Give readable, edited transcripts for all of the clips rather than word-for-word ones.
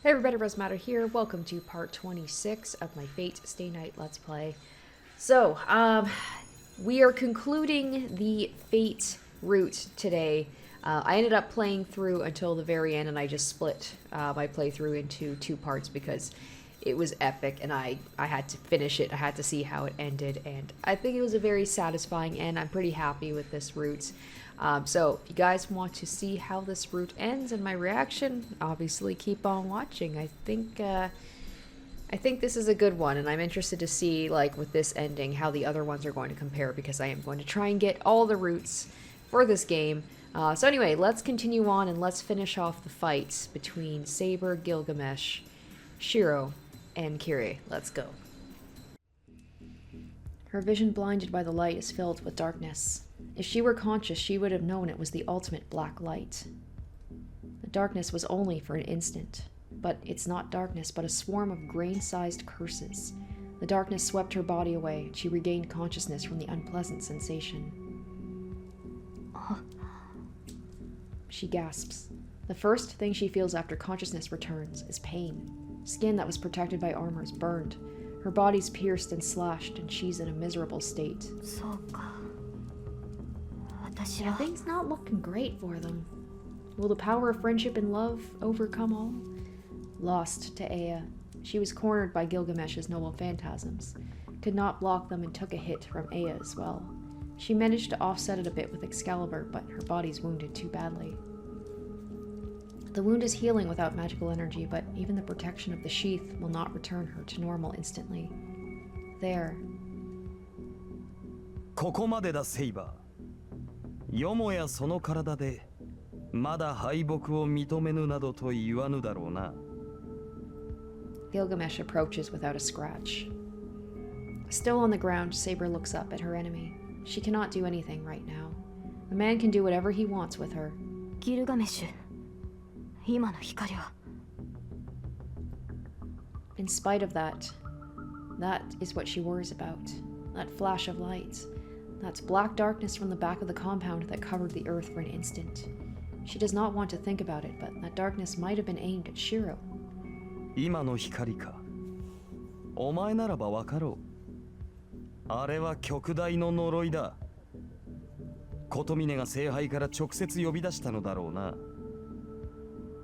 Hey everybody, Rosematter here. Welcome to part 26 of my Fate Stay Night Let's Play. So, we are concluding the Fate route today. I ended up playing through until the very end, and I just split my playthrough into two parts because it was epic, and I had to finish it. I had to see how it ended, and I think it was a very satisfying end. I'm pretty happy with this route. So if you guys want to see how this route ends and my reaction, obviously keep on watching. I think this is a good one, and I'm interested to see, like, with this ending, how the other ones are going to compare, because I am going to try and get all the routes for this game. So anyway, let's continue on and let's finish off the fight between Saber, Gilgamesh, Shiro, and Kiri. Let's go. Her vision blinded by the light is filled with darkness. If she were conscious, she would have known it was the ultimate black light. The darkness was only for an instant. But it's not darkness, but a swarm of grain-sized curses. The darkness swept her body away, and she regained consciousness from the unpleasant sensation. She gasps. The first thing she feels after consciousness returns is pain. Skin that was protected by armor is burned. Her body's pierced and slashed, and she's in a miserable state. Yeah, things not looking great for them. Will the power of friendship and love overcome all? Lost to Ea, she was cornered by Gilgamesh's noble phantasms, could not block them, and took a hit from Ea as well. She managed to offset it a bit with Excalibur, but her body's wounded too badly. The wound is healing without magical energy, but even the protection of the sheath will not return her to normal instantly. There. ここまでだ、セイバー。よもやその体でまだ敗北を認めぬなどと言わぬだろうな。Gilgamesh approaches without a scratch. Still on the ground, Saber looks up at her enemy. She cannot do anything right now. The man can do whatever he wants with her. ギルガメッシュ、今の光は。In spite of that, that is what she worries about. That flash of light. That's black darkness from the back of the compound that covered the earth for an instant. She does not want to think about it, but that darkness might have been aimed at Shiro. 今の光か。お前ならばわかろう。あれは極大の呪いだ。琴峰が聖杯から直接呼び出したのだろうな。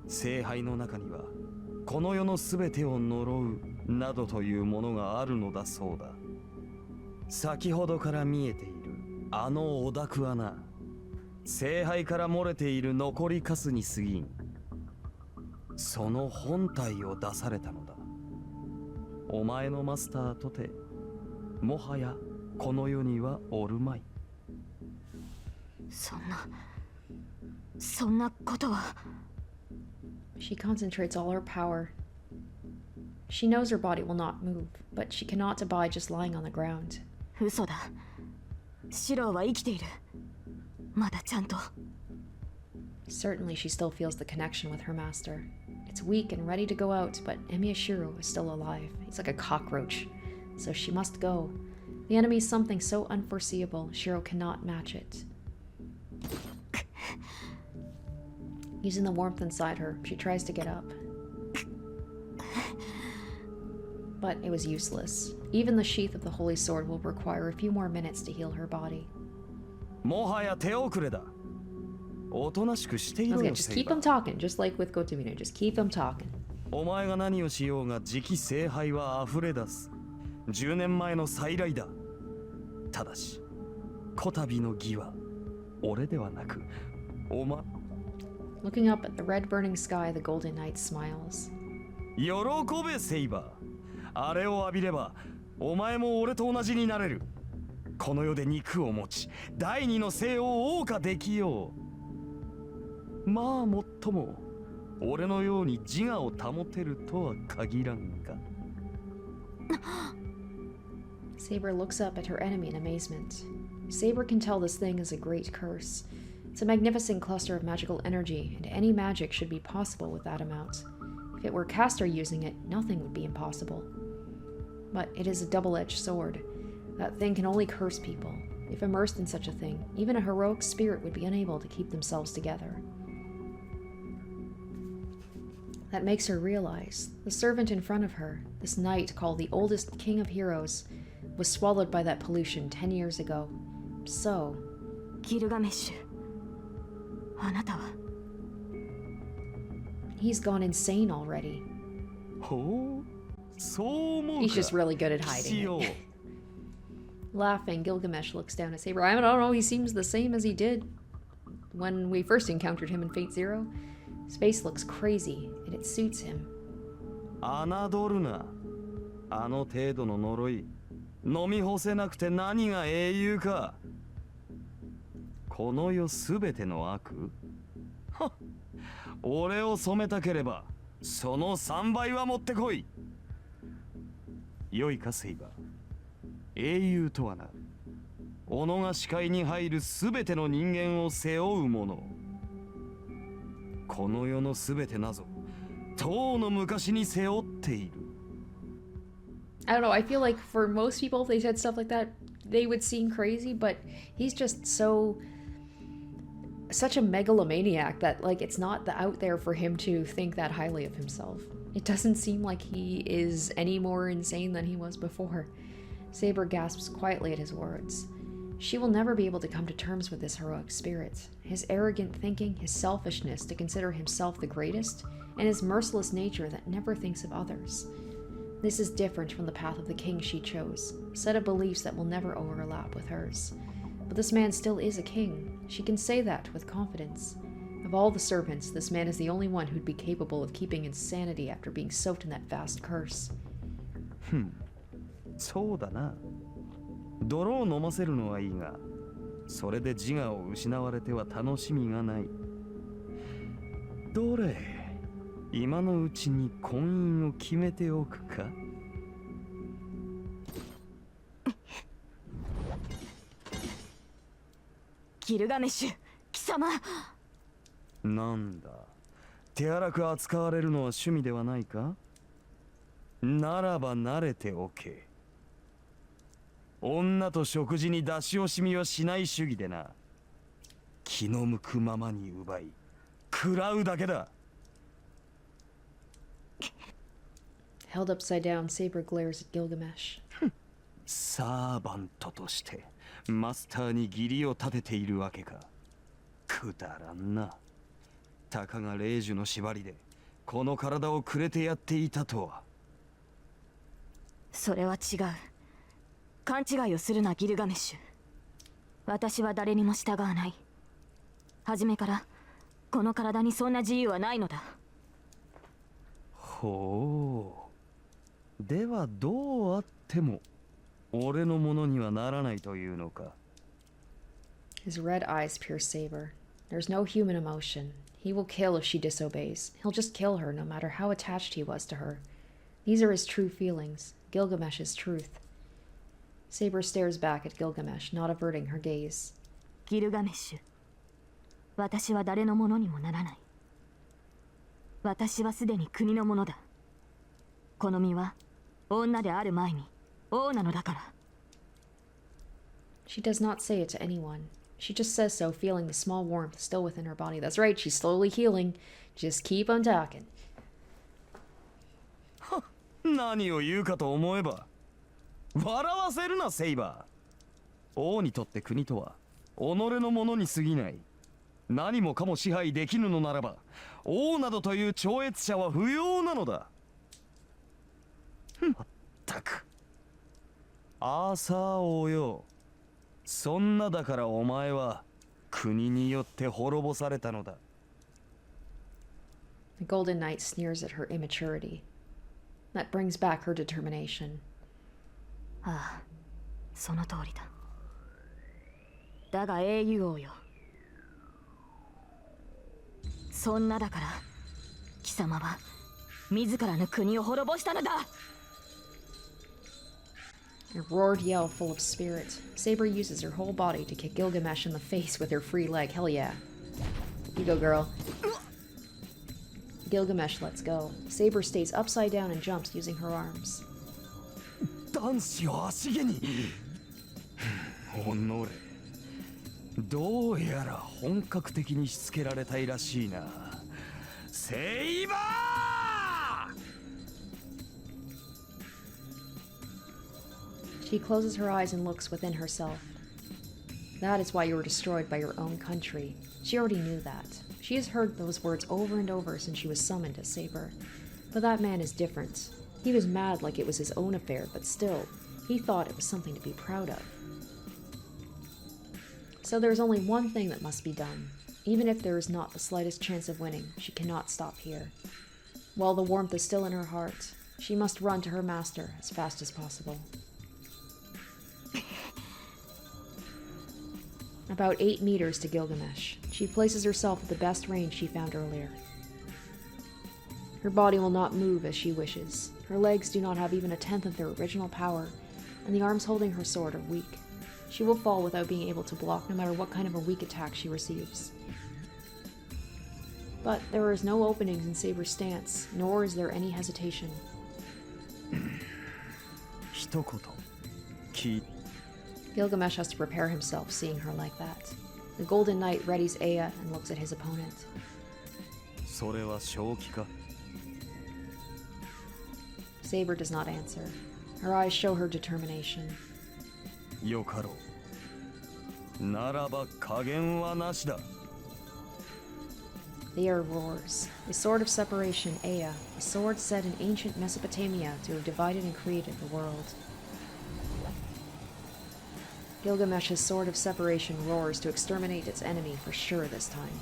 聖杯の中にはこの世のすべてを呪うなどというものがあるのだそうだ。先ほどから見えているあのお濁はな、聖杯から漏れている残りカスに過ぎん。その本体を出されたのだ。お前のマスターとてもはやこの世にはおるまい。そんなことは。She concentrates all her power. She knows her body will not move, but she cannot abide just lying on the ground. 嘘だ。シロは生きている。まだちゃんと。Certainly she still feels the connection with her master. It's weak and ready to go out, but Emiya Shiro is still alive. He's like a cockroach. So she must go. The enemy is something so unforeseeable, Shiro cannot match it. Using the warmth inside her, she tries to get up. But it was useless. Even the sheath of the holy sword will require a few more minutes to heal her body. もはや手遅れだ。おとなしくしていろよ。 Just keep them talking, just like with Kotomine. Just keep them talking. お前が何をしようが次期聖杯は溢れ出す。10年前の再来だ。ただし、こたびの義は俺ではなく、お前。 Looking up at the red burning sky, the golden knight smiles. 喜べセイバー。あれを浴びればお前も俺と同じになれる。この世で肉を持ち第二の生を謳歌できよう。まあもっとも俺のように自我を保てるとは限らんが。Saber looks up at her enemy in amazement. Saber can tell this thing is a great curse. It's a magnificent cluster of magical energy, and any magic should be possible with that amount. If it were Castor using it, nothing would be impossible. But it is a double-edged sword. That thing can only curse people. If immersed in such a thing, even a heroic spirit would be unable to keep themselves together. That makes her realize the servant in front of her, this knight called the oldest king of heroes, was swallowed by that pollution 10 years ago. So... ギルガメッシュ、あなたは He's gone insane already. ほう、そう思うか。 He's just really good at hiding it. Laughing, Gilgamesh looks down at Saber. I don't know, he seems the same as he did when we first encountered him in Fate Zero. His face looks crazy, and it suits him. 侮るな。あの程度の呪い、飲み干せなくて何が英雄か。この世すべての悪？はっ、俺を染めたければ、その3倍は持ってこい。良いか、セイバー。英雄とはな、己が視界に入るすべての人間を背負うもの。この世のすべてなぞ、とうの昔に背負っている。I don't know, I feel like for most people, if they said stuff like that, they would seem crazy, but he's just such a megalomaniac that, like, it's not out there for him to think that highly of himself. It doesn't seem like he is any more insane than he was before. Saber gasps quietly at his words. She will never be able to come to terms with this heroic spirit, his arrogant thinking, his selfishness to consider himself the greatest, and his merciless nature that never thinks of others. This is different from the path of the king she chose, a set of beliefs that will never overlap with hers. But this man still is a king. She can say that with confidence. Of all the servants, this man is the only one who'd be capable of keeping insanity after being soaked in that vast curse. そうだな。泥を飲ませるのはいいが、それで自我を失われては楽しみがない。どれ、今のうちに婚姻を決めておくか。ギルガメッシュ、貴様。なんだ、手荒く扱われるのは趣味ではないか。ならば慣れておけ。女と食事に出し惜しみはしない主義でな。気の向くままに奪い、食らうだけだ。Held upside down, Saber glares at Gilgamesh. サーバントとしてマスターに義理を立てているわけか。くだらんな。たかが霊樹の縛りでこの体をくれてやっていたとは。それは違う。勘違いをするな、ギルガメッシュ。私は誰にも従わない。初めからこの体にそんな自由はないのだ。ほう。ではどうあっても俺のものにはならないというのか。His red eyes pierce Saber. There's no human emotion. He will kill if she disobeys. He'll just kill her no matter how attached he was to her. These are his true feelings, Gilgamesh's truth. Saber stares back at Gilgamesh, not averting her gaze. ギルガメッシュ、私は誰のものにもならない。私はすでに国のものだ。この身は女である前に王なのだから。She does not say it to anyone. She just says so, feeling the small warmth still within her body. That's right, she's slowly healing. Just keep on talking. 何を言うかと思えば、笑わせるな、セイバー。王にとって国とは己のものに過ぎない。何もかも支配できぬのならば、王などという超越者は不要なのだ。まったく。アーサー王よ。そんなだからお前は国によって滅ぼされたのだ。The Golden Knight sneers at her immaturity. That brings back her determination. ああ、その通りだ。だが英雄王よ。そんなだから、貴様は自らの国を滅ぼしたのだ。A roared yell full of spirit. Saber uses her whole body to kick Gilgamesh in the face with her free leg. Hell yeah. You go, girl. Gilgamesh lets go. Saber stays upside down and jumps using her arms. 男子を足毛に。おのれ。どうやら本格的にしつけられたいらしいな。セイバー！ She closes her eyes and looks within herself. That is why you were destroyed by your own country. She already knew that. She has heard those words over and over since she was summoned as Saber. But that man is different. He was mad like it was his own affair, but still, he thought it was something to be proud of. So there is only one thing that must be done. Even if there is not the slightest chance of winning, she cannot stop here. While the warmth is still in her heart, she must run to her master as fast as possible. About 8 meters to Gilgamesh. She places herself at the best range she found earlier. Her body will not move as she wishes. Her legs do not have even a tenth of their original power, and the arms holding her sword are weak. She will fall without being able to block no matter what kind of a weak attack she receives. But there is no openings in Saber's stance, nor is there any hesitation. 一言聞い Gilgamesh has to prepare himself, seeing her like that. The Golden Knight readies Ea and looks at his opponent. それは正気か Saber does not answer. Her eyes show her determination. よかろうならば加減はなしだ The air roars. The sword of separation, Ea, a sword said in ancient Mesopotamia to have divided and created the world. Gilgamesh's sword of separation roars to exterminate its enemy for sure this time.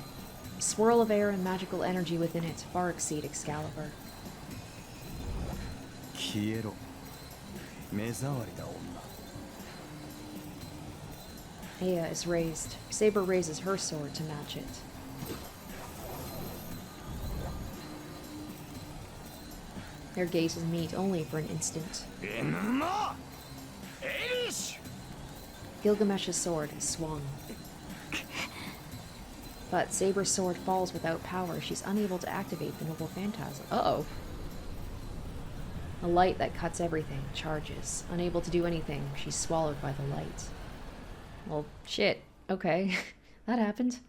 The swirl of air and magical energy within it far exceed Excalibur. 消えろ目障りだ女 Ea is raised. Saber raises her sword to match it. Their gazes meet only for an instant. エヌマエリッシュ Gilgamesh's sword is swung. But Saber's sword falls without power. She's unable to activate the noble phantasm. Uh-oh. A light that cuts everything charges. Unable to do anything, she's swallowed by the light. Well, shit. Okay. That happened.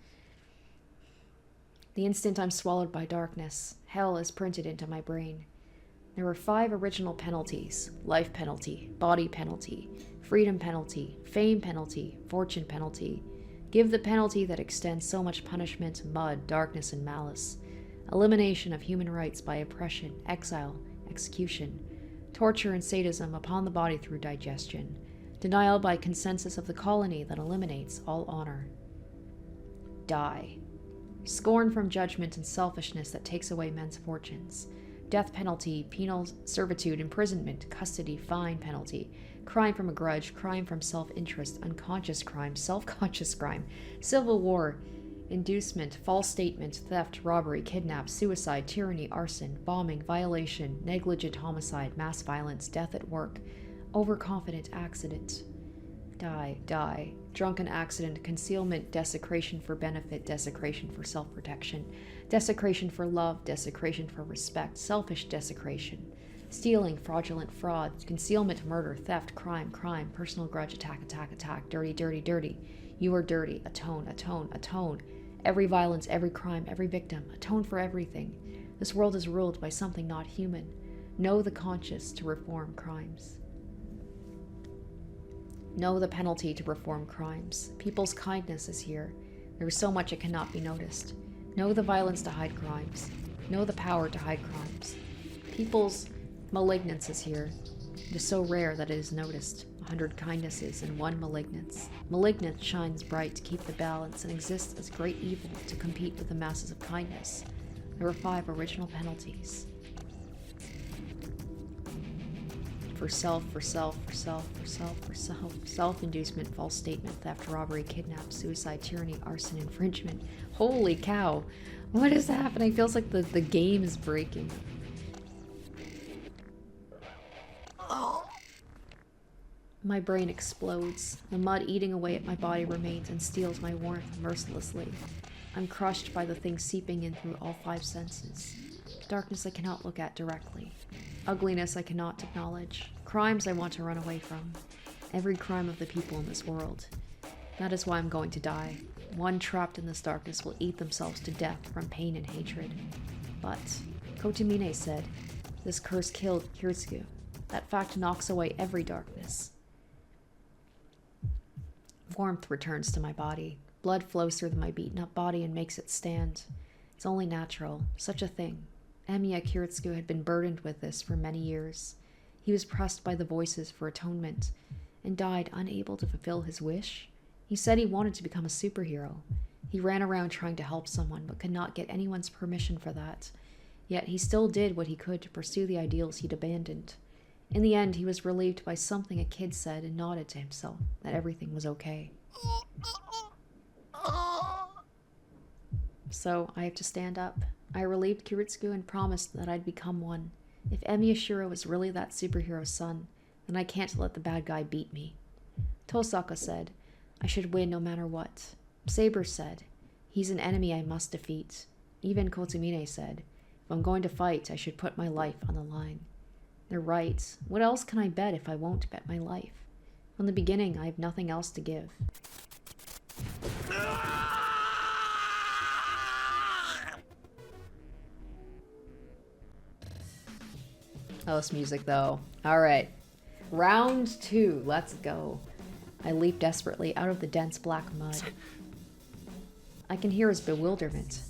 The instant I'm swallowed by darkness, hell is printed into my brain. There were 5 original penalties: life penalty, body penalty, freedom penalty, fame penalty, fortune penalty. Give the penalty that extends so much punishment, mud, darkness, and malice. Elimination of human rights by oppression, exile, execution. Torture and sadism upon the body through digestion. Denial by consensus of the colony that eliminates all honor. Die. Scorn from judgment and selfishness that takes away men's fortunes. Death penalty, penal servitude, imprisonment, custody, fine penalty. Crime from a grudge, crime from self-interest, unconscious crime, self-conscious crime, civil war, inducement, false statement, theft, robbery, kidnap, suicide, tyranny, arson, bombing, violation, negligent homicide, mass violence, death at work, overconfident accident. Die. Drunken accident, concealment, desecration for benefit, desecration for self-protection, desecration for love, desecration for respect, selfish desecration, stealing, fraudulent fraud, concealment, murder, theft, crime, personal grudge, attack, dirty. You are dirty. Atone. Every violence, every crime, every victim. Atone for everything. This world is ruled by something not human. Know the conscience to reform crimes. Know the penalty to reform crimes. People's kindness is here. There is so much it cannot be noticed. Know the violence to hide crimes. Know the power to hide crimes. People's malignance is here. It is so rare that it is noticed. 100 kindnesses and 1 malignance. Malignance shines bright to keep the balance and exists as great evil to compete with the masses of kindness. There were 5 original penalties. For self-inducement, false statement, theft, robbery, kidnap, suicide, tyranny, arson, infringement. Holy cow. What is happening? It feels like the game is breaking. My brain explodes. The mud eating away at my body remains and steals my warmth mercilessly. I'm crushed by the thing seeping in through all 5 senses. Darkness I cannot look at directly. Ugliness I cannot acknowledge. Crimes I want to run away from. Every crime of the people in this world. That is why I'm going to die. One trapped in this darkness will eat themselves to death from pain and hatred. But, Kotomine said, this curse killed Kirtsugu. That fact knocks away every darkness. Warmth returns to my body. Blood flows through my beaten-up body and makes it stand. It's only natural. Such a thing. Emiya Kiritsugu had been burdened with this for many years. He was pressed by the voices for atonement, and died unable to fulfill his wish. He said he wanted to become a superhero. He ran around trying to help someone, but could not get anyone's permission for that. Yet he still did what he could to pursue the ideals he'd abandoned. In the end, he was relieved by something a kid said and nodded to himself that everything was okay. So, I have to stand up. I relieved Kiritsugu and promised that I'd become one. If Emiyashiro is really that superhero's son, then I can't let the bad guy beat me. Tosaka said, I should win no matter what. Saber said, he's an enemy I must defeat. Even Kotsumine said, if I'm going to fight, I should put my life on the line. They're right. What else can I bet if I won't bet my life? From the beginning, I have nothing else to give. Oh, this music, though. Alright. Round 2. Let's go. I leap desperately out of the dense black mud. I can hear his bewilderment.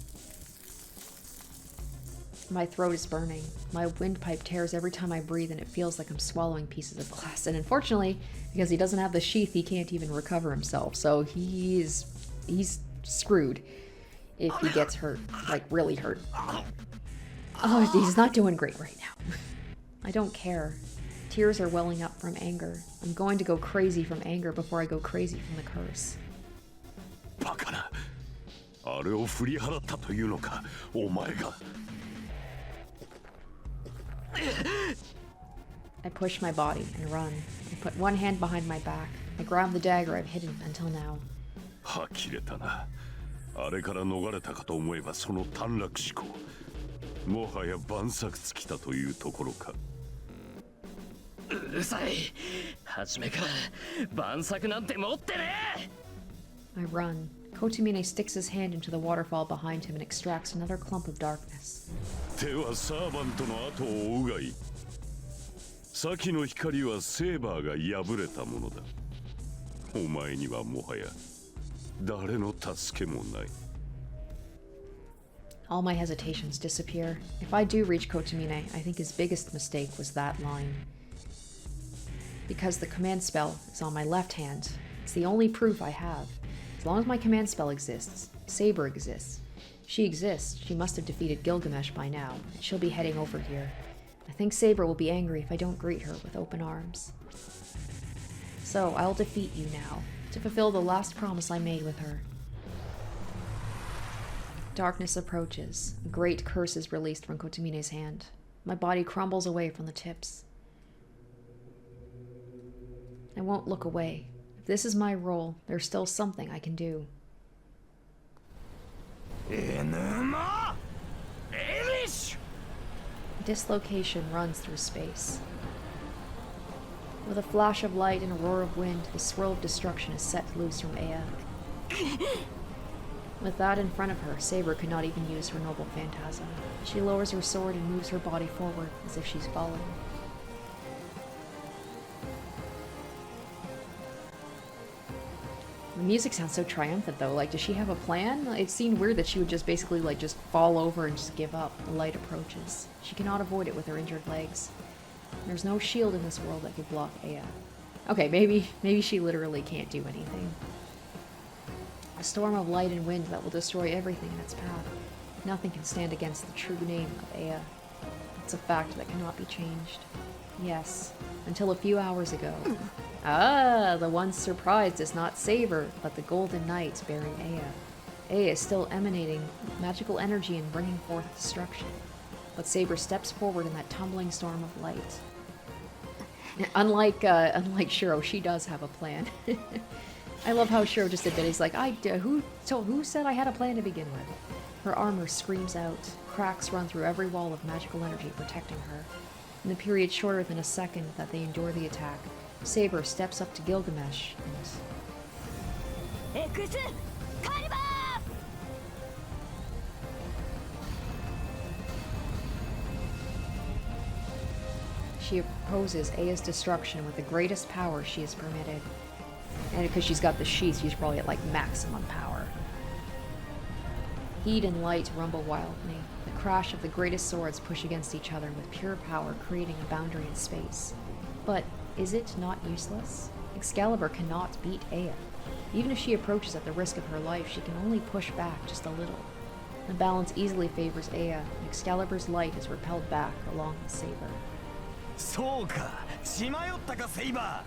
My throat is burning. My windpipe tears every time I breathe, and it feels like I'm swallowing pieces of glass. And unfortunately, because he doesn't have the sheath, he can't even recover himself. So he's screwed if he gets hurt. Like, really hurt. Oh, he's not doing great right now. I don't care. Tears are welling up from anger. I'm going to go crazy from anger before I go crazy from the curse. Bakana. あれを振り払ったというのか、お前が。I push my body and run. I put one hand behind my back. I grab the dagger I've hidden until now. 呆れたな。あれから逃れたかと思えばその短絡思考。もはや万策尽きたというところか。うるさい。初めから万策なんて持ってねえ。 I run. Kotomine sticks his hand into the waterfall behind him and extracts another clump of darkness. 手はサーバントの後を追うがいい。先の光はセーバーが破れたものだ。お前にはもはや誰の助けもない。 All my hesitations disappear. If I do reach Kotomine, I think his biggest mistake was that line. Because the command spell is on my left hand. It's the only proof I have. As long as my command spell exists, Saber exists. She exists, she must have defeated Gilgamesh by now, and she'll be heading over here. I think Saber will be angry if I don't greet her with open arms. So, I'll defeat you now, to fulfill the last promise I made with her. Darkness approaches. A great curse is released from Kotomine's hand. My body crumbles away from the tips. I won't look away. If this is my role, there's still something I can do. Dislocation runs through space. With a flash of light and a roar of wind, the swirl of destruction is set loose from Ea. With that in front of her, Saber could not even use her noble phantasm. She lowers her sword and moves her body forward as if she's falling. The music sounds so triumphant though. Like, does she have a plan? It seemed weird that she would just basically like just fall over and just give up. The light approaches. She cannot avoid it with her injured legs. There's no shield in this world that could block Ea. Okay, maybe she literally can't do anything. A storm of light and wind that will destroy everything in its path. Nothing can stand against the true name of Ea. It's a fact that cannot be changed. Yes, until a few hours ago. Ah, the one surprised is not Saber, but the Golden Knight bearing Ea. Ea is still emanating magical energy and bringing forth destruction. But Saber steps forward in that tumbling storm of light. Unlike Shiro, she does have a plan. I love how Shiro just admitted, he's like, who said I had a plan to begin with? Her armor screams out. Cracks run through every wall of magical energy protecting her. In the period shorter than a second that they endure the attack, Saber steps up to Gilgamesh and... She opposes Ea's destruction with the greatest power she is permitted. And because she's got the sheath, she's probably at like maximum power. Heat and light rumble wildly. The crash of the greatest swords push against each other with pure power, creating a boundary in space. But is it not useless? Excalibur cannot beat Ea. Even if she approaches at the risk of her life, she can only push back just a little. The balance easily favors Ea, and Excalibur's light is repelled back along the saber. そうか、血迷ったかセイバ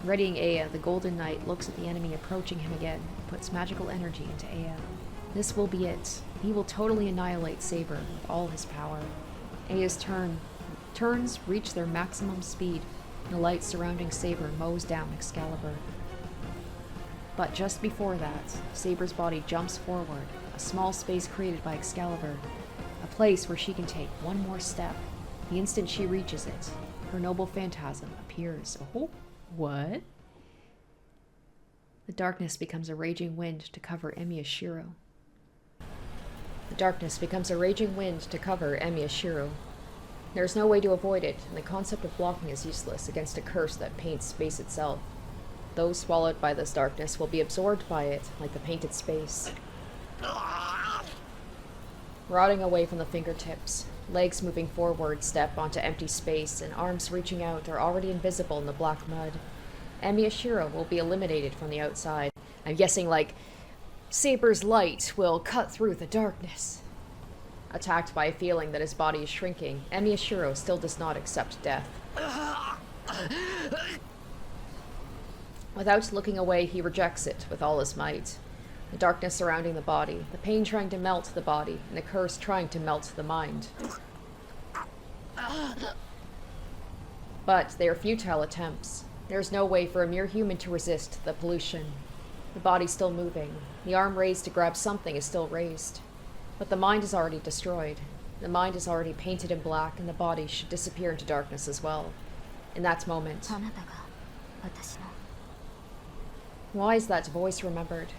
Readying Ea, the Golden Knight looks at the enemy approaching him again and puts magical energy into Ea. This will be it. He will totally annihilate Saber with all his power. Ea's turns reach their maximum speed, and the light surrounding Saber mows down Excalibur. But just before that, Saber's body jumps forward, a small space created by Excalibur, a place where she can take one more step. The instant she reaches it, her noble phantasm appears. Oh, what? The darkness becomes a raging wind to cover Emiya Shiro. The darkness becomes a raging wind to cover Emiya Shiro. There is no way to avoid it, and the concept of blocking is useless against a curse that paints space itself. Those swallowed by this darkness will be absorbed by it, like the painted space. Rotting away from the fingertips, legs moving forward step onto empty space, and arms reaching out are already invisible in the black mud. Emiya Shiro will be eliminated from the outside. I'm guessing, like, Saber's light will cut through the darkness. Attacked by a feeling that his body is shrinking, Emiya Shiro still does not accept death. Without looking away, he rejects it with all his might. The darkness surrounding the body, the pain trying to melt the body, and the curse trying to melt the mind. But they are futile attempts. There is no way for a mere human to resist the pollution. The body still moving. The arm raised to grab something is still raised. But the mind is already destroyed. The mind is already painted in black, and the body should disappear into darkness as well. In that moment, why is that voice remembered?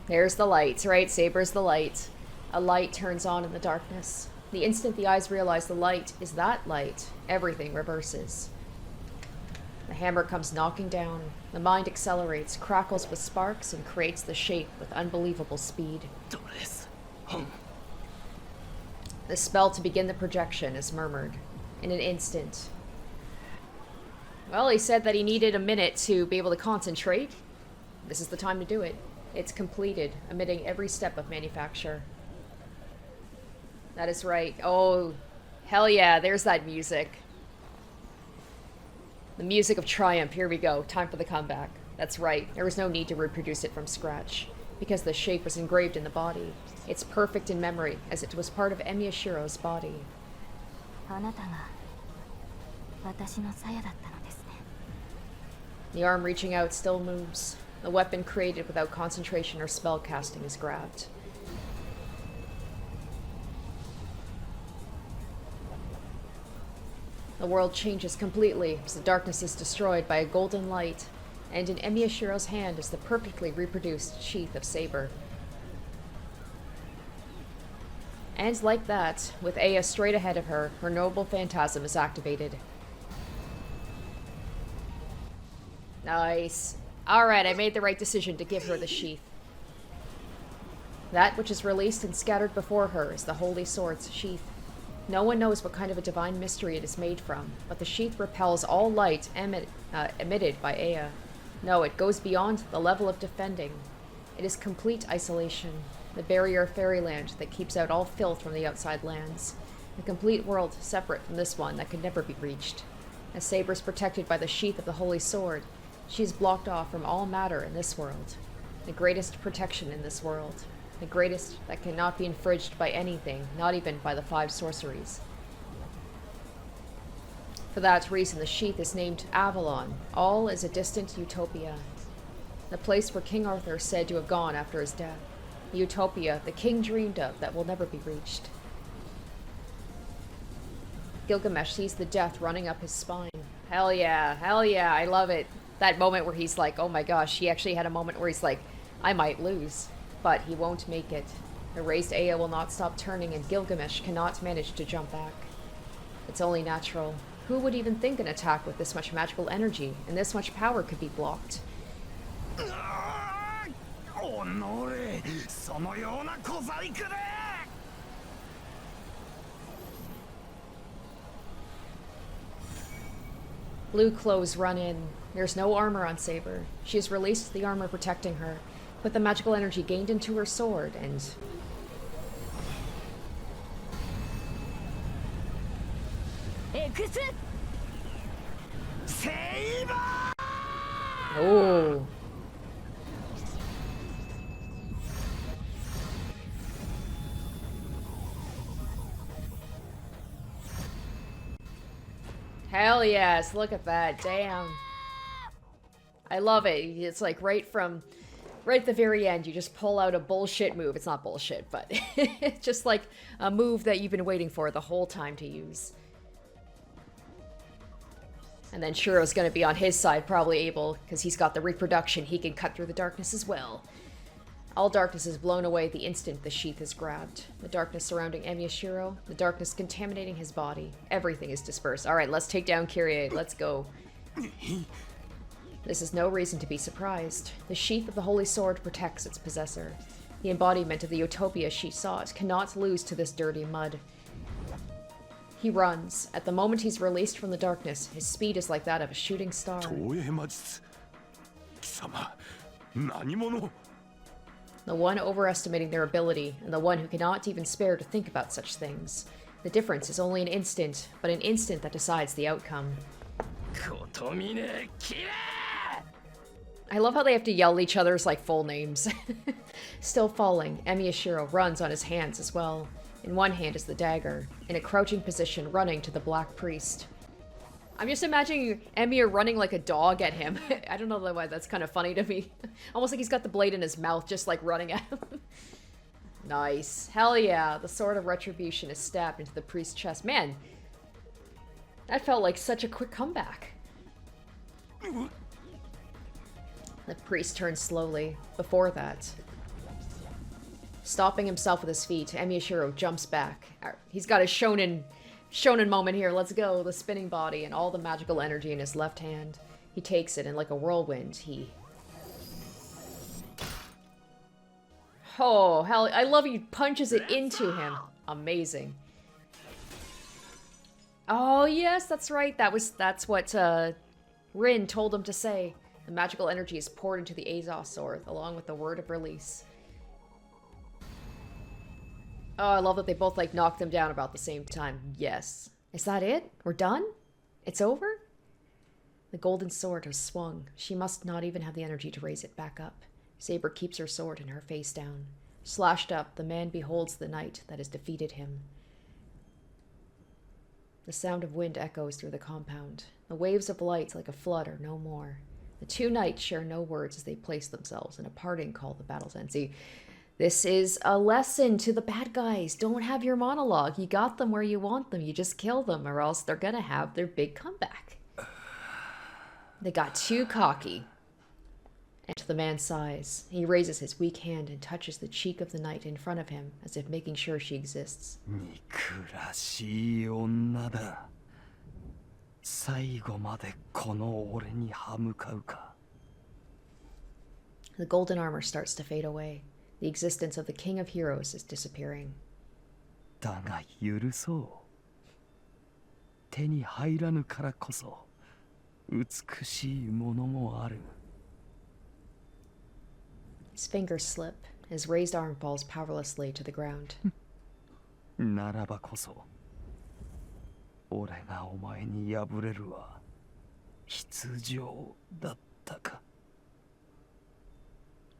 There's the light, right? Saber's the light. A light turns on in the darkness. The instant the eyes realize the light is that light, everything reverses. The hammer comes knocking down. The mind accelerates, crackles with sparks, and creates the shape with unbelievable speed. The spell to begin the projection is murmured. In an instant. Well, he said that he needed a minute to be able to concentrate. This is the time to do it. It's completed, omitting every step of manufacture. That is right. Oh, hell yeah, there's that music. The music of triumph, here we go. Time for the comeback. That's right, there was no need to reproduce it from scratch, because the shape was engraved in the body. It's perfect in memory, as it was part of Emiya Shiro's body. The arm reaching out still moves. The weapon created without concentration or spell casting is grabbed. The world changes completely as the darkness is destroyed by a golden light, and in Emiya Shiro's hand is the perfectly reproduced sheath of saber. And like that, with Ea straight ahead of her, her noble phantasm is activated. Nice. Alright, I made the right decision to give her the sheath. That which is released and scattered before her is the Holy Sword's sheath. No one knows what kind of a divine mystery it is made from, but the sheath repels all light emitted by Ea. No, it goes beyond the level of defending. It is complete isolation, the barrier of fairyland that keeps out all filth from the outside lands. A complete world separate from this one that could never be reached. As Saber is protected by the sheath of the Holy Sword, she is blocked off from all matter in this world. The greatest protection in this world. The greatest that cannot be infringed by anything, not even by the 5 sorceries. For that reason, the sheath is named Avalon. All is a distant utopia. The place where King Arthur is said to have gone after his death. The utopia the king dreamed of that will never be reached. Gilgamesh sees the death running up his spine. Hell yeah, I love it. That moment where he's like, oh my gosh, he actually had a moment where he's like, I might lose. But he won't make it. The raised Ea will not stop turning, and Gilgamesh cannot manage to jump back. It's only natural. Who would even think an attack with this much magical energy and this much power could be blocked? Blue clothes run in. There's no armor on Saber. She has released the armor protecting her, put the magical energy gained into her sword, and... Oh. Hell yes, look at that. Damn. I love it. It's like right at the very end, you just pull out a bullshit move. It's not bullshit, but it's just like a move that you've been waiting for the whole time to use. And then Shuro's gonna be on his side, probably able, because he's got the reproduction, he can cut through the darkness as well. All darkness is blown away the instant the sheath is grabbed. The darkness surrounding Emiyashiro, the darkness contaminating his body. Everything is dispersed. Alright, let's take down Kyrie. Let's go. This is no reason to be surprised. The sheath of the holy sword protects its possessor. The embodiment of the utopia she sought cannot lose to this dirty mud. He runs. At the moment he's released from the darkness, his speed is like that of a shooting star. The one overestimating their ability, and the one who cannot even spare to think about such things. The difference is only an instant, but an instant that decides the outcome. I love how they have to yell each other's like full names. Still falling, Emiyashiro runs on his hands as well. In one hand is the dagger, in a crouching position running to the Black Priest. I'm just imagining Emiya running like a dog at him. I don't know why that's kind of funny to me. Almost like he's got the blade in his mouth, just like running at him. Nice. Hell yeah. The sword of retribution is stabbed into the priest's chest. Man, that felt like such a quick comeback. The priest turns slowly. Before that, stopping himself with his feet, Emiyashiro jumps back. He's got a shonen moment here. Let's go. The spinning body and all the magical energy in his left hand. He takes it and like a whirlwind, he... Oh, hell. I love he punches it into him. Amazing. Oh, yes, that's right. That's what Rin told him to say. The magical energy is poured into the Azov sword, along with the word of release. Oh, I love that they both, like, knocked them down about the same time. Yes. Is that it? We're done? It's over? The golden sword has swung. She must not even have the energy to raise it back up. Saber keeps her sword and her face down. Slashed up, the man beholds the knight that has defeated him. The sound of wind echoes through the compound. The waves of light, like a flood, are no more. The two knights share no words as they place themselves in a parting call the battle's end. See, this is a lesson to the bad guys. Don't have your monologue. You got them where you want them. You just kill them, or else they're gonna have their big comeback. They got too cocky. And the man sighs. He raises his weak hand and touches the cheek of the knight in front of him, as if making sure she exists. The golden armor starts to fade away. The existence of the King of Heroes is disappearing. His fingers slip. His raised arm falls powerlessly to the ground.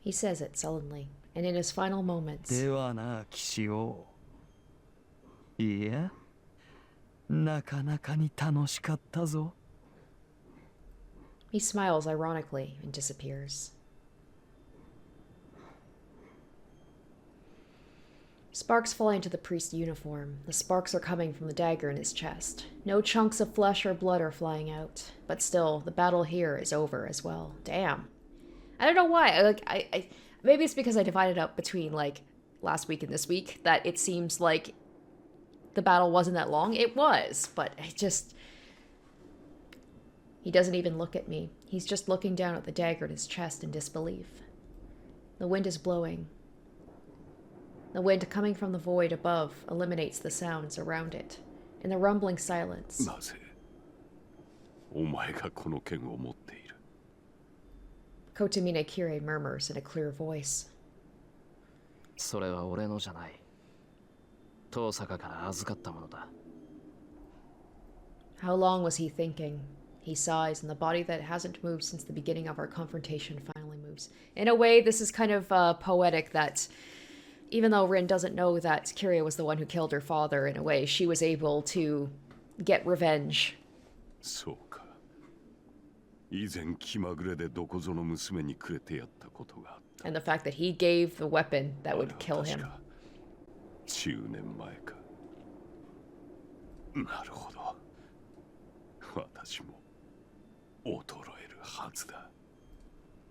He says it sullenly, and in his final moments... He smiles ironically and disappears. Sparks fly into the priest's uniform. The sparks are coming from the dagger in his chest. No chunks of flesh or blood are flying out, but still, the battle here is over as well. Damn. I don't know why. I maybe it's because I divided up between like last week and this week that it seems like the battle wasn't that long. It was, but He doesn't even look at me. He's just looking down at the dagger in his chest in disbelief. The wind is blowing. The wind coming from the void above eliminates the sounds around it. In the rumbling silence, なぜお前がこの剣を持っている Kotomine Kire murmurs in a clear voice. それは俺のじゃない。遠坂から預かったものだ。How long was he thinking? He sighs, and the body that hasn't moved since the beginning of our confrontation finally moves. In a way, this is kind of poetic that even though Rin doesn't know that Kiria was the one who killed her father, in a way, she was able to get revenge. そうか以前気まぐれでどこぞの娘にくれてやったことがあった And the fact that he gave the weapon that would kill him. 10年前かなるほど私も衰えるはずだ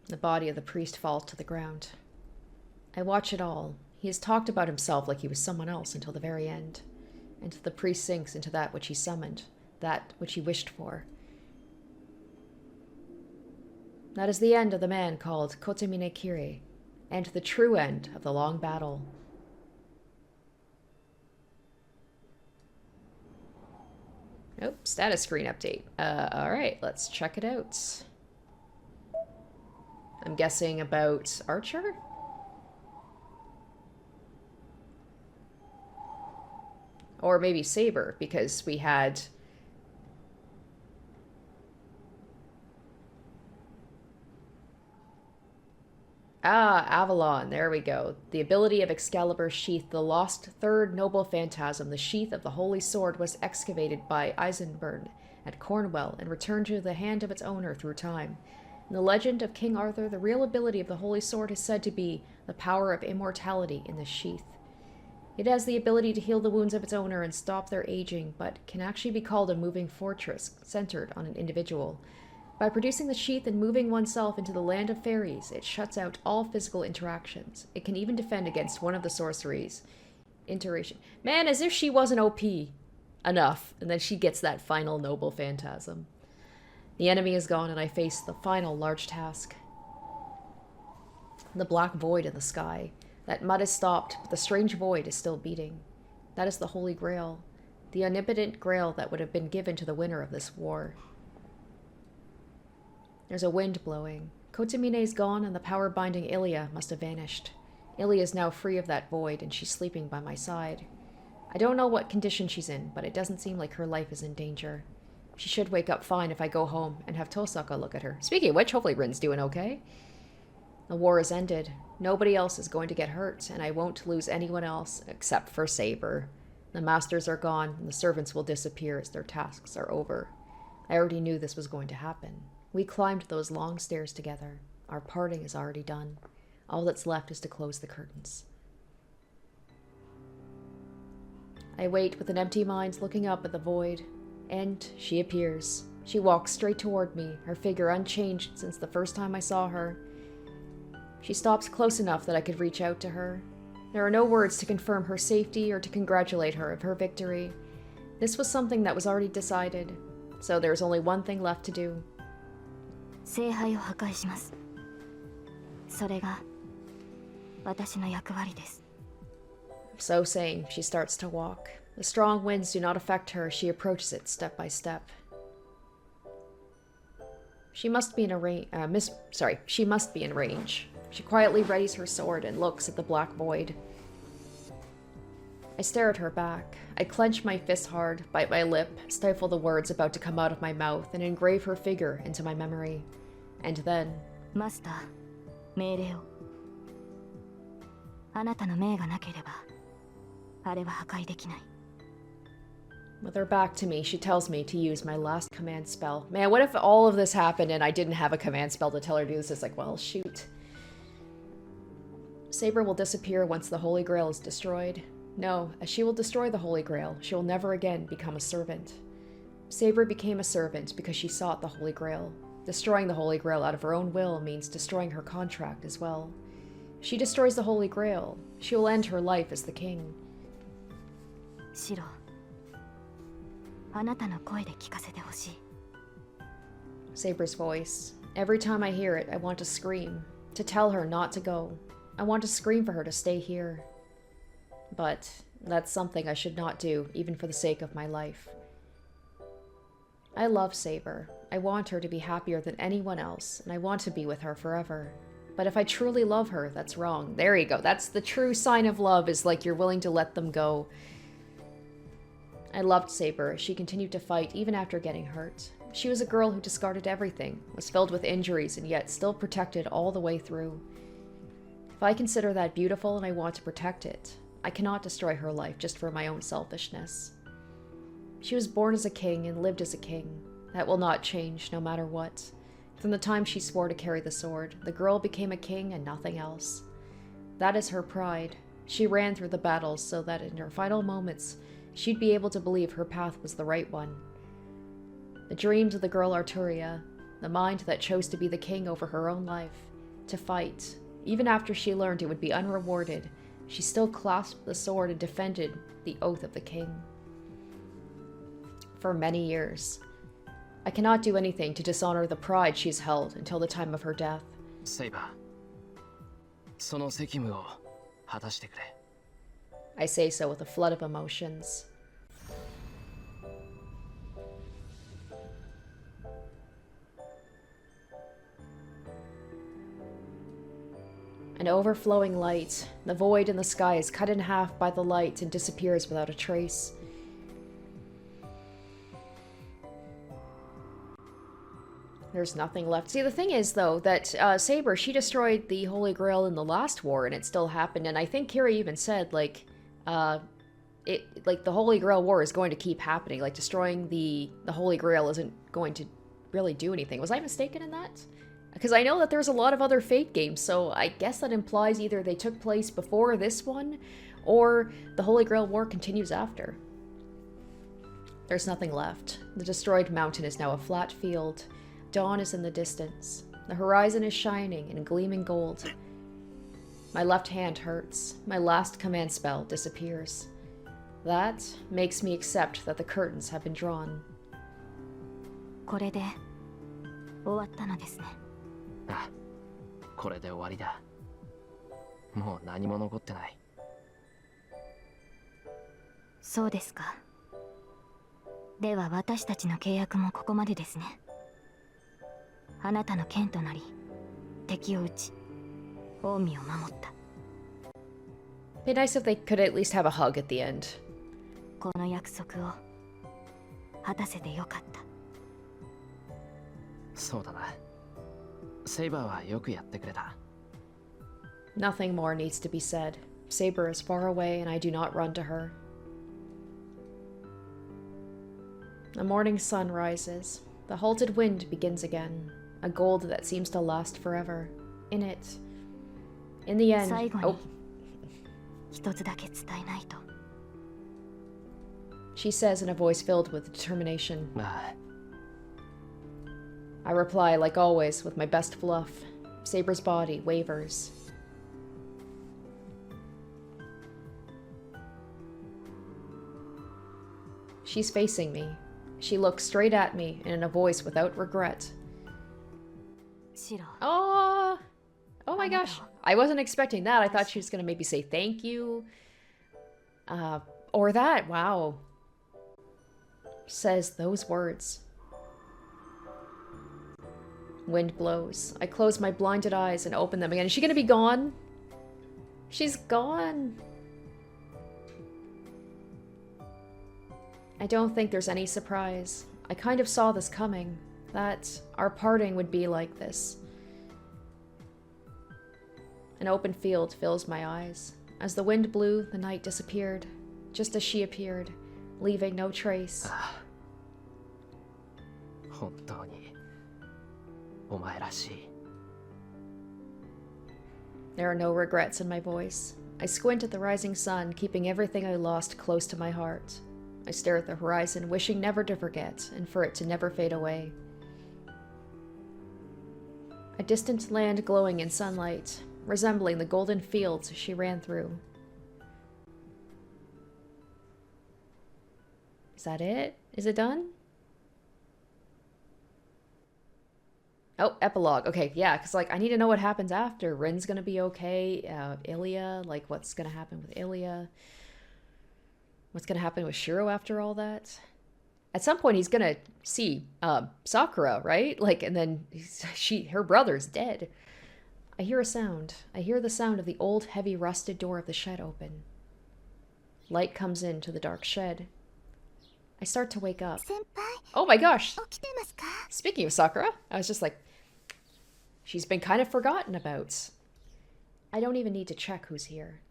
The body of the priest falls to the ground. I watch it all. He has talked about himself like he was someone else until the very end. And the priest sinks into that which he summoned, that which he wished for. That is the end of the man called Kotomine Kire, and the true end of the long battle. Nope, status screen update. Alright, let's check it out. I'm guessing about Archer? Or maybe Saber, because we had... Avalon, there we go. The ability of Excalibur's sheath, the lost third noble phantasm, the sheath of the holy sword was excavated by Eisenburn at Cornwall and returned to the hand of its owner through time. In the legend of King Arthur, the real ability of the holy sword is said to be the power of immortality in the sheath. It has the ability to heal the wounds of its owner and stop their aging, but can actually be called a moving fortress centered on an individual. By producing the sheath and moving oneself into the land of fairies, it shuts out all physical interactions. It can even defend against one of the sorceries. Iteration. Man, as if she wasn't OP enough, and then she gets that final noble phantasm. The enemy is gone, and I face the final large task. The black void in the sky. That mud is stopped, but the strange void is still beating. That is the Holy Grail. The omnipotent grail that would have been given to the winner of this war. There's a wind blowing. Kotomine is gone, and the power binding Ilia must have vanished. Ilia is now free of that void, and she's sleeping by my side. I don't know what condition she's in, but it doesn't seem like her life is in danger. She should wake up fine if I go home and have Tosaka look at her. Speaking of which, hopefully Rin's doing okay. The war is ended. Nobody else is going to get hurt, and I won't lose anyone else except for Saber. The masters are gone, and the servants will disappear as their tasks are over. I already knew this was going to happen. We climbed those long stairs together. Our parting is already done. All that's left is to close the curtains. I wait with an empty mind, looking up at the void. And she appears. She walks straight toward me, her figure unchanged since the first time I saw her. She stops close enough that I could reach out to her. There are no words to confirm her safety or to congratulate her of her victory. This was something that was already decided, so there's only one thing left to do. 聖杯を破壊します。それが私の役割です。 So saying, she starts to walk. The strong winds do not affect her as she approaches it step by step. She must be in she must be in range. She quietly readies her sword and looks at the black void. I stare at her back. I clench my fist hard, bite my lip, stifle the words about to come out of my mouth, and engrave her figure into my memory. And then... マスター、命令を。あなたの命がなければ、あれは破壊できない。 With her back to me, she tells me to use my last command spell. Man, what if all of this happened and I didn't have a command spell to tell her to do this? It's like, well, shoot. Saber will disappear once the Holy Grail is destroyed. No, as she will destroy the Holy Grail, she will never again become a servant. Saber became a servant because she sought the Holy Grail. Destroying the Holy Grail out of her own will means destroying her contract as well. If she destroys the Holy Grail, she will end her life as the king. シロ、あなたの声で聞かせてほしい。Saber's voice. Every time I hear it, I want to scream. To tell her not to go. I want to scream for her to stay here. But that's something I should not do, even for the sake of my life. I love Saber. I want her to be happier than anyone else, and I want to be with her forever. But if I truly love her, that's wrong. There you go. That's the true sign of love, is like you're willing to let them go. I loved Saber. She continued to fight even after getting hurt. She was a girl who discarded everything, was filled with injuries, and yet still protected all the way through. If I consider that beautiful and I want to protect it, I cannot destroy her life just for my own selfishness. She was born as a king and lived as a king. That will not change, no matter what. From the time she swore to carry the sword, the girl became a king and nothing else. That is her pride. She ran through the battles so that in her final moments, she'd be able to believe her path was the right one. The dreams of the girl Arturia, the mind that chose to be the king over her own life, to fight. Even after she learned it would be unrewarded, she still clasped the sword and defended the oath of the king. For many years. I cannot do anything to dishonor the pride she's held until the time of her death. Saber, その責務を果たしてくれ。 I say so with a flood of emotions. An overflowing light. The void in the sky is cut in half by the light and disappears without a trace. There's nothing left. See, the thing is, though, that Saber, she destroyed the Holy Grail in the last war, and it still happened. And I think Kira even said, like, the Holy Grail war is going to keep happening. Like, destroying the Holy Grail isn't going to really do anything. Was I mistaken in that? Because I know that there's a lot of other Fate games, so I guess that implies either they took place before this one, or the Holy Grail war continues after. There's nothing left. The destroyed mountain is now a flat field. Dawn is in the distance. The horizon is shining in gleaming gold. My left hand hurts. My last command spell disappears. That makes me accept that the curtains have been drawn. これで終わったのですね。あ、これで終わりだ。もう何も残ってない。そうですか。では私たちの契約もここまでですね。あなたの剣となり、敵を撃ち、近江を守った。It'd be nice if they could at least have a hug at the end. この約束を果たせてよかった。そうだな。セイバーはよくやってくれた。Nothing more needs to be said. Saber is far away and I do not run to her. The morning sun rises. The halted wind begins again. A gold that seems to last forever. In it. In the end... Oh. 一つだけ伝えないと。She says in a voice filled with determination. ああ。I reply, like always, with my best fluff. Saber's body wavers. She's facing me. She looks straight at me and in a voice without regret. Oh! Oh my gosh. I wasn't expecting that. I thought she was going to maybe say thank you. Or that. Wow. Says those words. Wind blows. I close my blinded eyes and open them again. Is she gonna be gone? She's gone. I don't think there's any surprise. I kind of saw this coming. That our parting would be like this. An open field fills my eyes. As the wind blew, the night disappeared. Just as she appeared, leaving no trace. 本当にお前らしい。There are no regrets in my voice. I squint at the rising sun, keeping everything I lost close to my heart. I stare at the horizon, wishing never to forget, and for it to never fade away. A distant land glowing in sunlight, resembling the golden fields she ran through. Is that it? Is it done? Oh, epilogue. Okay, yeah, because, like, I need to know what happens after. Rin's gonna be okay. Ilya, like, what's gonna happen with Ilya? What's gonna happen with Shiro after all that? At some point, he's gonna see Sakura, right? Like, and then her brother's dead. I hear a sound. I hear the sound of the old, heavy, rusted door of the shed open. Light comes into the dark shed. I start to wake up. Oh my gosh! Speaking of Sakura, I was just like, she's been kind of forgotten about. I don't even need to check who's here.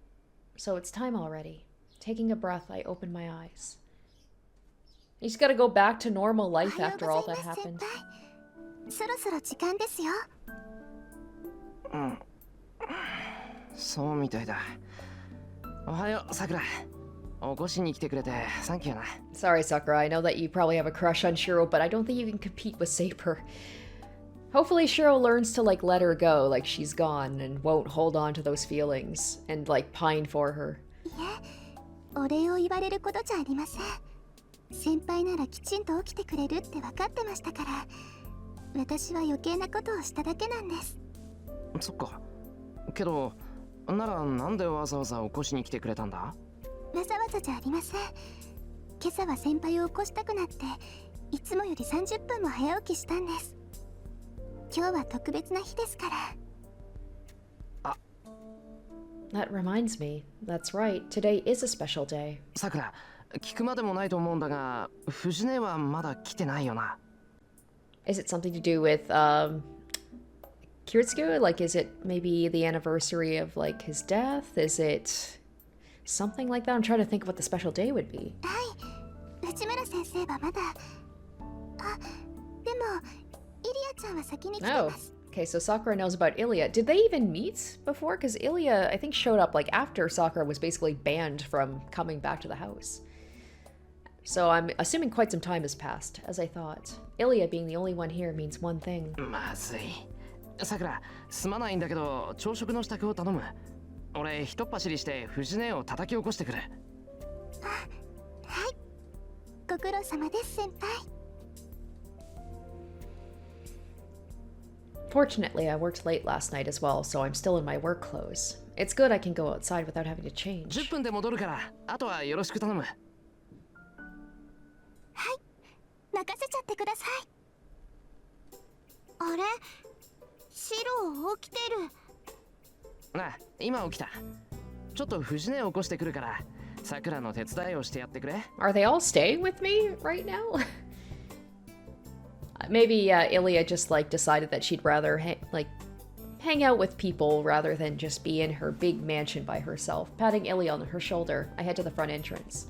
So it's time already. Taking a breath, I open my eyes. He's gotta go back to normal life after all that happened. そろそろ時間ですよ。そうみたいだ。おはよう、さくら。起こしに来てくれてサンキューな。Sorry, Sakura. I know that you probably have a crush on Shiro, but I don't think you can compete with Saber. Hopefully Shiro learns to, like, let her go, like she's gone, and won't hold on to those feelings, and, like, pine for her. いえ、お礼を言われることじゃありません。先輩ならきちんと起きてくれるって分かってましたから、私は余計なことをしただけなんです。そっか。けど、ならなんでわざわざ起こしに来てくれたんだ？わざわざじゃありません。今朝は先輩を起こしたくなって、いつもより30分も早起きしたんです。今日は特別な日ですから。That reminds me. That's right. Today is a special day. さくら、聞くまでもないと思うんだが、藤音はまだ来てないよな。Is it something to do with, Kiritsugu? Like, is it maybe the anniversary of, like, his death? Is it something like that? I'm trying to think of what the special day would be. はい、内村先生はまだ。あ、でも、イリアちゃんは先に来てます。Okay, so Sakura knows about Ilya. Did they even meet before? Because Ilya, I think, showed up, like, after Sakura was basically banned from coming back to the house. So I'm assuming quite some time has passed, as I thought. Ilya being the only one here means one thing. まずい。さくら、すまないんだけど、朝食の支度を頼む。俺、ひとっ走りして藤音を叩き起こしてくる。あ、はい。ご苦労様です、先輩。Fortunately, I worked late last night as well, so I'm still in my work clothes. It's good I can go outside without having to change. 10分で戻るから、あとはよろしく頼む。はい、任せちゃってください。あれ、シロ起きてる。なあ、今起きた。ちょっと藤音を起こしてくるから、さくらの手伝いをしてやってくれ。Are they all staying with me right now? Maybe Ilya just, like, decided that she'd rather hang out with people rather than just be in her big mansion by herself. Patting Ilya on her shoulder, I head to the front entrance.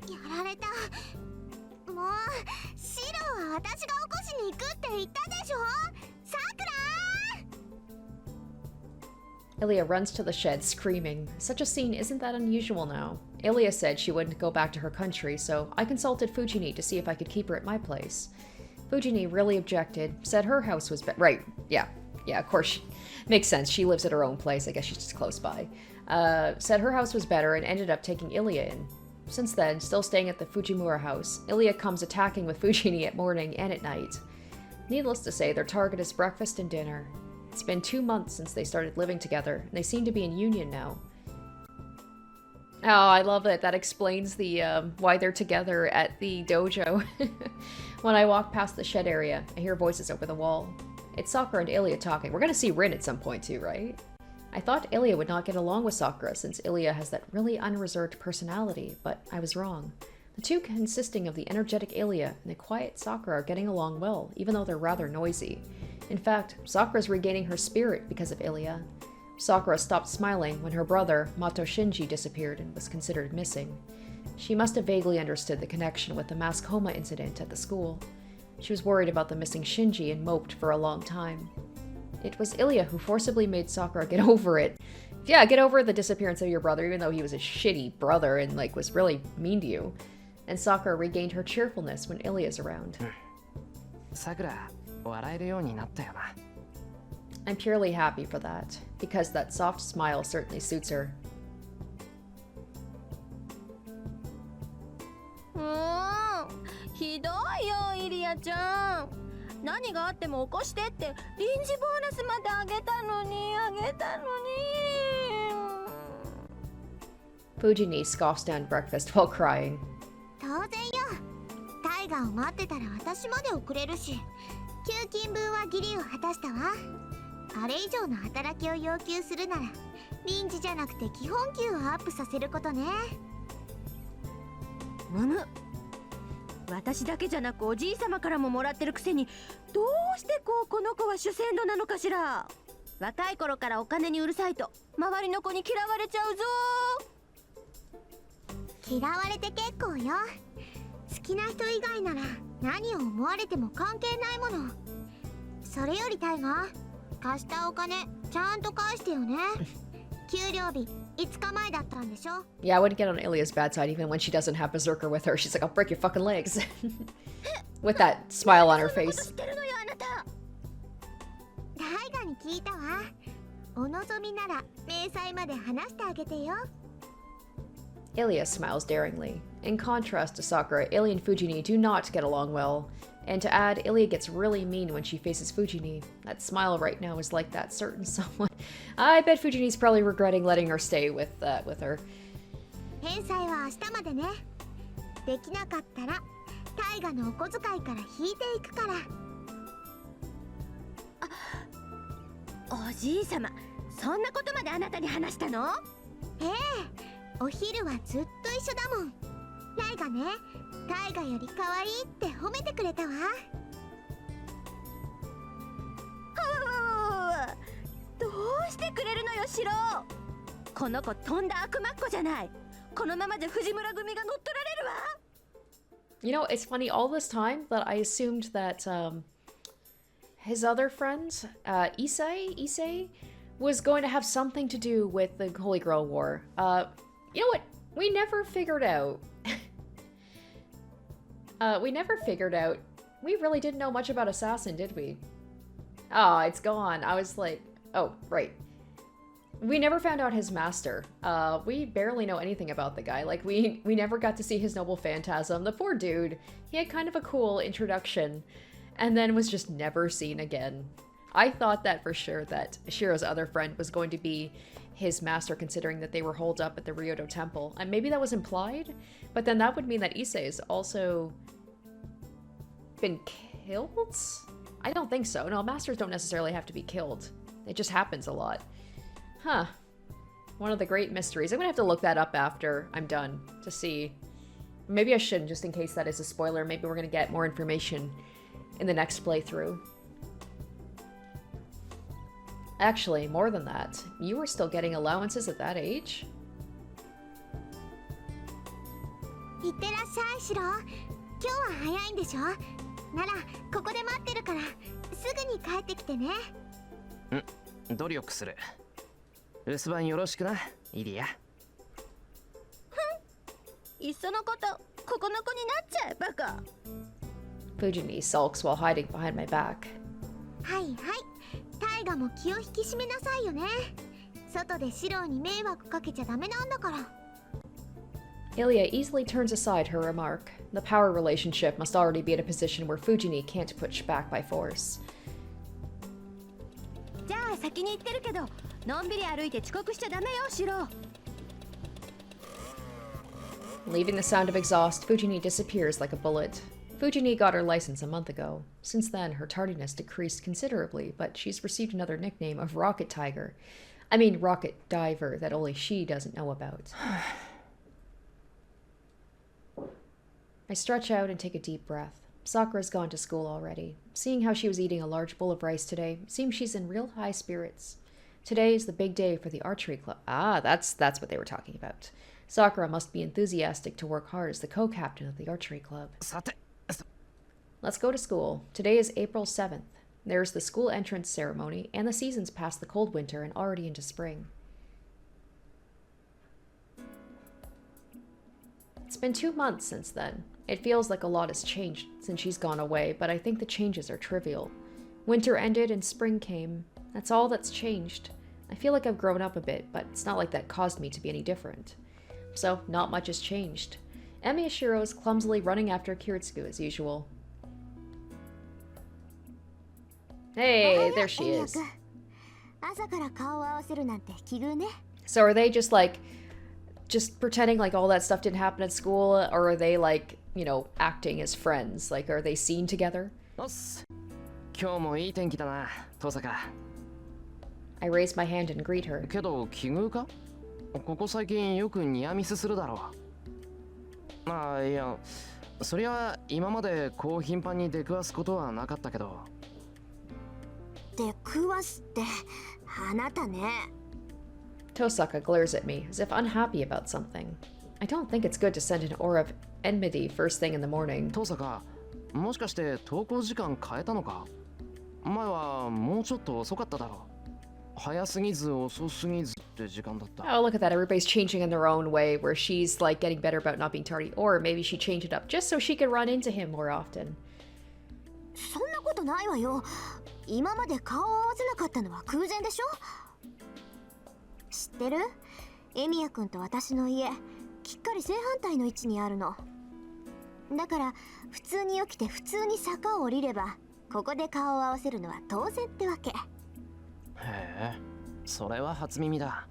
やられた。もう、シロは私が起こしに行くって言ったでしょ。さくら。 Ilya runs to the shed, screaming. Such a scene isn't that unusual now. Ilya said she wouldn't go back to her country, so I consulted Fujini to see if I could keep her at my place. Fujini really objected, said her house was right. Yeah, of course. Makes sense. She lives at her own place. I guess she's just close by. Said her house was better and ended up taking Ilya in. Since then, still staying at the Fujimura house, Ilya comes attacking with Fujini at morning and at night. Needless to say, their target is breakfast and dinner. It's been 2 months since they started living together, and they seem to be in union now. Oh, I love it. That explains the why they're together at the dojo. When I walk past the shed area, I hear voices over the wall. It's Sakura and Ilya talking. We're gonna see Rin at some point too, right? I thought Ilya would not get along with Sakura since Ilya has that really unreserved personality, but I was wrong. The two consisting of the energetic Ilya and the quiet Sakura are getting along well, even though they're rather noisy. In fact, Sakura's regaining her spirit because of Ilya. Sakura stopped smiling when her brother, Mato Shinji, disappeared and was considered missing. She must have vaguely understood the connection with the mass coma incident at the school. She was worried about the missing Shinji and moped for a long time. It was Ilya who forcibly made Sakura get over it. Yeah, get over the disappearance of your brother, even though he was a shitty brother and, like, was really mean to you. And Sakura regained her cheerfulness when Ilya's around. Sakura, 笑えるようになったよな。I'm purely happy for that, because that soft smile certainly suits her. ひどいよ、イリアちゃん。何があっても起こしてって臨時ボーナスまであげたのに。 Fujini scoffs down breakfast while crying. 当然よ。タイガーを待ってたら私まで遅れるし、給金分は義理を果たしたわ。あれ以上の働きを要求するなら臨時じゃなくて基本給をアップさせることね。むむ。私だけじゃなくおじいさまからももらってるくせに、どうしてこの子は主戦度なのかしら。若い頃からお金にうるさいと周りの子に嫌われちゃうぞ。嫌われて結構よ。好きな人以外なら何を思われても関係ないもの。それよりタイガー、貸したお金ちゃんと返してよね。給料日5日前だったんでしょ。 Yeah, I wouldn't get on Ilya's bad side even when she doesn't have Berserker with her. She's like, I'll break your fucking legs. With that smile on her そんなこと face. してるのよあなた。タイガに聞いたわ。お望みなら明細まで話してあげてよ。 Ilya smiles daringly. In contrast to Sakura, Ilya and Fujini do not get along well. And to add, Ilya gets really mean when she faces Fujini. That smile right now is like that certain someone. I bet Fujini's probably regretting letting her stay with her. 返済は明日までね。できなかったらタイガのお小遣いから引いていくから。おじいさま、そんなことまであなたに話したの？ええ、お昼はずっと一緒だもん。ライがね、タイガより可愛いって褒めてくれたわ。どうしてくれるのよシロ。この子とんだ悪魔っ子じゃない。このままじゃ藤村組が乗っ取られるわ。You know, it's funny, all this time that I assumed that his other friend, Issei, was going to have something to do with the Holy Grail War. You know what? We never figured out. We really didn't know much about Assassin, did we? Oh, it's gone. I was like, oh, right. We never found out his master. We barely know anything about the guy. Like, we never got to see his noble phantasm. The poor dude, he had kind of a cool introduction, and then was just never seen again. I thought that for sure that Shiro's other friend was going to be his master, considering that they were holed up at the Ryoto Temple. And maybe that was implied, but then that would mean that Issei's also been killed? I don't think so. No, masters don't necessarily have to be killed. It just happens a lot. Huh. One of the great mysteries. I'm gonna have to look that up after I'm done to see. Maybe I shouldn't, just in case that is a spoiler. Maybe we're gonna get more information in the next playthrough. Actually, more than that. You were still getting allowances at that age? いってらっしゃいシロ。今日は早いんでしょ。ならここで待ってるからすぐに帰ってきてね。努力する。留守番よろしくな、イリア。いっそのことここの子になっちゃえバカ。 Fujini sulks while hiding behind my back. はいはい。タイガも気を引き締めなさいよね。外でシロに迷惑かけちゃダメなんだから。 Ilya easily turns aside her remark. The power relationship must already be at a position where Fujini can't push back by force. じゃあ先に行ってるけど、のんびり歩いて遅刻しちゃダメよシロ。 Leaving the sound of exhaust, Fujini disappears like a bullet. Fujini got her license a month ago. Since then, her tardiness decreased considerably, but she's received another nickname of Rocket Tiger. I mean, Rocket Diver, that only she doesn't know about. I stretch out and take a deep breath. Sakura's gone to school already. Seeing how she was eating a large bowl of rice today, seems she's in real high spirits. Today is the big day for the archery club. Ah, that's what they were talking about. Sakura must be enthusiastic to work hard as the co-captain of the archery club. Let's go to school. Today is April 7th. There's the school entrance ceremony, and the season's past the cold winter and already into spring. It's been 2 months since then. It feels like a lot has changed since she's gone away, but I think the changes are trivial. Winter ended and spring came. That's all that's changed. I feel like I've grown up a bit, but it's not like that caused me to be any different. So, not much has changed. Emi Ashiro is clumsily running after Kiritsugu as usual. Hey, there she is. 朝から顔を合わせるなんて奇遇ね。 So are they just like, just pretending like all that stuff didn't happen at school, or are they like, you know, acting as friends? Like, are they seen together? おっす。今日もいい天気だな、登坂。 I raise my hand and greet her. けど奇遇か？ここ最近よくニアミスするだろう。まあいや、そりゃ今までこう頻繁に出くわすことはなかったけど。出くわすってあなたね。 Tosaka glares at me, as if unhappy about something. I don't think it's good to send an aura of enmity first thing in the morning. 登坂、もしかして登校時間変えたのか？前はもうちょっと遅かっただろう。早すぎず遅すぎずって時間だった。 Oh, look at that. Everybody's changing in their own way, where she's like getting better about not being tardy, or maybe she changed it up just so she could run into him more often. そんなことないわよ。今まで顔を合わせなかったのは空前でしょ。知ってる？エミヤ君と私の家、きっかり正反対の位置にあるの。だから普通に起きて普通に坂を降りれば、ここで顔を合わせるのは当然ってわけ。へえ、それは初耳だ。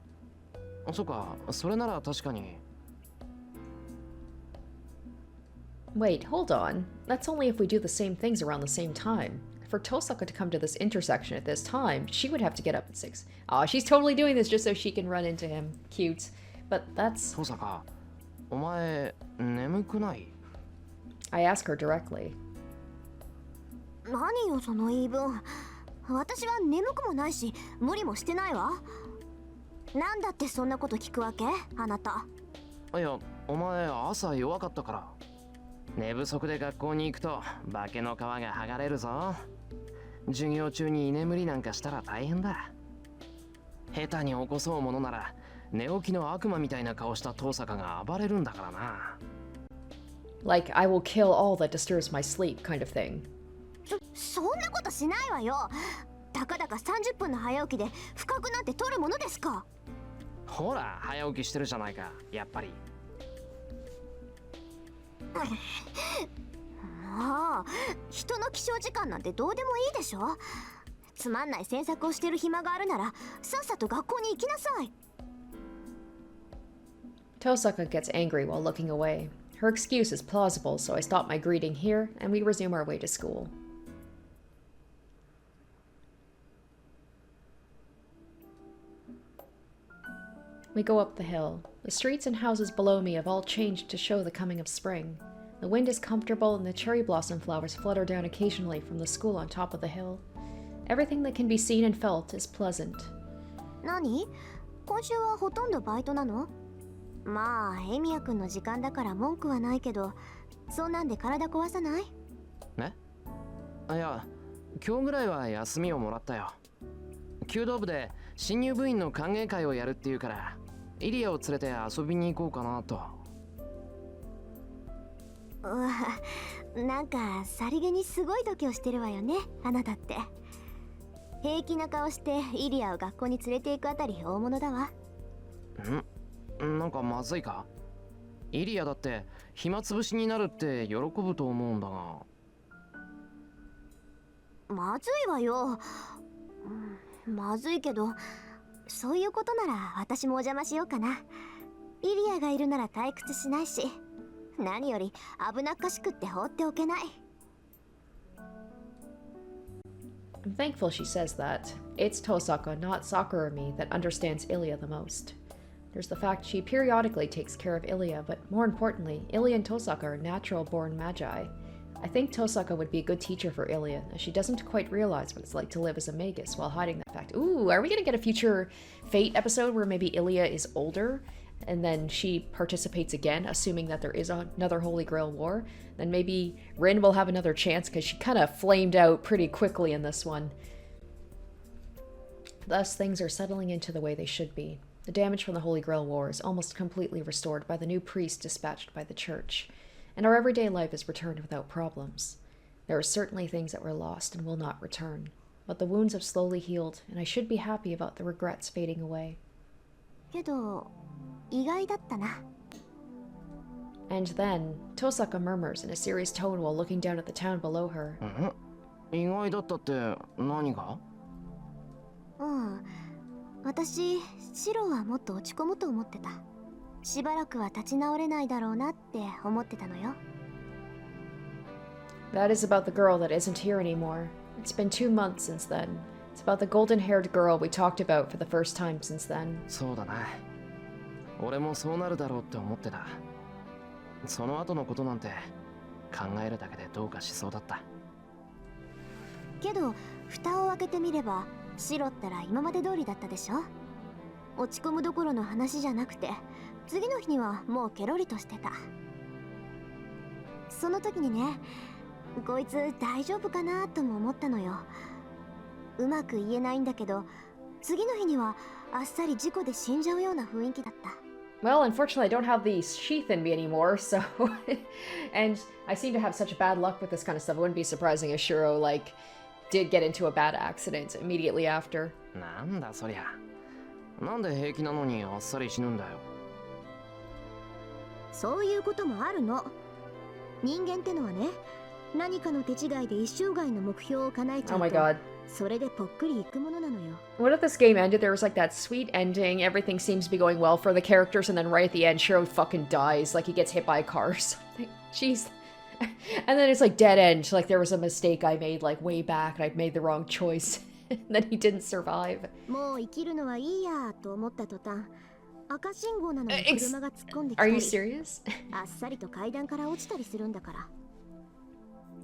そっか、それなら確かに。 Wait, hold on. That's only if we do the same things around the same time. For Tosaka to come to this intersection at this time, she would have to get up at 6. Aw, she's totally doing this just so she can run into him. Cute. But that's... 登坂、お前眠くない？ I ask her directly. 何よその言い分。私は眠くもないし無理もしてないわ。なんだってそんなこと聞くわけ？あなた。いや、お前朝弱かったから。寝不足で学校に行くと化けの皮が剥がれるぞ。授業中に居眠りなんかしたら大変だ。下手に起こそうものなら寝起きの悪魔みたいな顔した登坂が暴れるんだからな。 Like, I will kill all that disturbs my sleep kind of thing. そんなことしないわよ。たかだか30分の早起きで不覚なんて取るものですか？ほら、早起きしてるじゃないか、やっぱり。もう人の起床時間なんてどうでもいいでしょ。つまんない詮索をしてる暇があるならさっさと学校に行きなさい。 Tosaka gets angry while looking away. Her excuse is plausible, so I stop my greeting here, and we resume our way to school. We go up the hill. The streets and houses below me have all changed to show the coming of spring. The wind is comfortable and the cherry blossom flowers flutter down occasionally from the school on top of the hill. Everything that can be seen and felt is pleasant. 何？今週はほとんどバイトなの？まあエミヤ君の時間だから文句はないけど、そんなんで体壊さない？ね？いや、今日ぐらいは休みをもらったよ。弓道部で新入部員の歓迎会をやるっていうから、イリアを連れて遊びに行こうかなと。なんかさりげにすごい度胸してるわよね、あなたって。平気な顔してイリアを学校に連れて行くあたり大物だわ。なんかまずいか？イリアだって暇つぶしになるって喜ぶと思うんだが。まずいわよ。まずいけど、そういうことなら私もお邪魔しようかな。イリアがいるなら退屈しないし、何より危なっかしくって放っておけない。 I'm thankful she says that. It's Tosaka, not Sakura or me, that understands Ilya the most. There's the fact she periodically takes care of Ilya, but more importantly, Ilya and Tosaka are natural-born magi. I think Tosaka would be a good teacher for Ilya, as she doesn't quite realize what it's like to live as a magus while hiding that fact. Ooh, are we gonna get a future Fate episode where maybe Ilya is older, and then she participates again, assuming that there is another Holy Grail war? Then maybe Rin will have another chance, because she kind of flamed out pretty quickly in this one. Thus, things are settling into the way they should be. The damage from the Holy Grail War is almost completely restored by the new priest dispatched by the church, and our everyday life is returned without problems. There are certainly things that were lost and will not return, but the wounds have slowly healed, and I should be happy about the regrets fading away. けど、意外だったな。 And then, Tosaka murmurs in a serious tone while looking down at the town below her. 意外だったって何が？うん。私、シロはもっと落ち込むと思ってた。しばらくは立ち直れないだろうなって思ってたのよ。That is about the girl that isn't here anymore. It's been 2 months since then. It's about the golden-haired girl we talked about for the first time since then. そうだな。俺もそうなるだろうって思ってた。その後のことなんて考えるだけでどうかしそうだった。けど、蓋を開けてみれば、シロったら今まで通りだったでしょ。落ち込むどころの話じゃなくて、次の日にはもうケロリとしてた。その時にね、こいつ大丈夫かなとも思ったのよ。うまく言えないんだけど、次の日にはあっさり事故で死んじゃうような雰囲気だった。Well, unfortunately, I don't have the sheath in me anymore, so... and I seem to have such bad luck with this kind of stuff. It wouldn't be surprising if Shiro, like, did get into a bad accident immediately after. なんだそりゃ。なんで平気なのにあっさり死ぬんだよ。そういうこともあるの。人間ってのはね、何かの手違いで一生涯の目標を叶えちゃ Oh う my と、god. それでぽっくりいくものなのよ。What if this game ended? There was like that sweet ending, everything seems to be going well for the characters, and then right at the end, Shiro fucking dies, like he gets hit by a car or something. Jeez. And then it's like dead end, like there was a mistake I made like way back, and I'd made the wrong choice. And then he didn't survive. もう生きるのはいいやと思った途端、赤信号なのに車が突っ込んできた Are り、 you serious? あっさりと階段から落ちたりするんだから。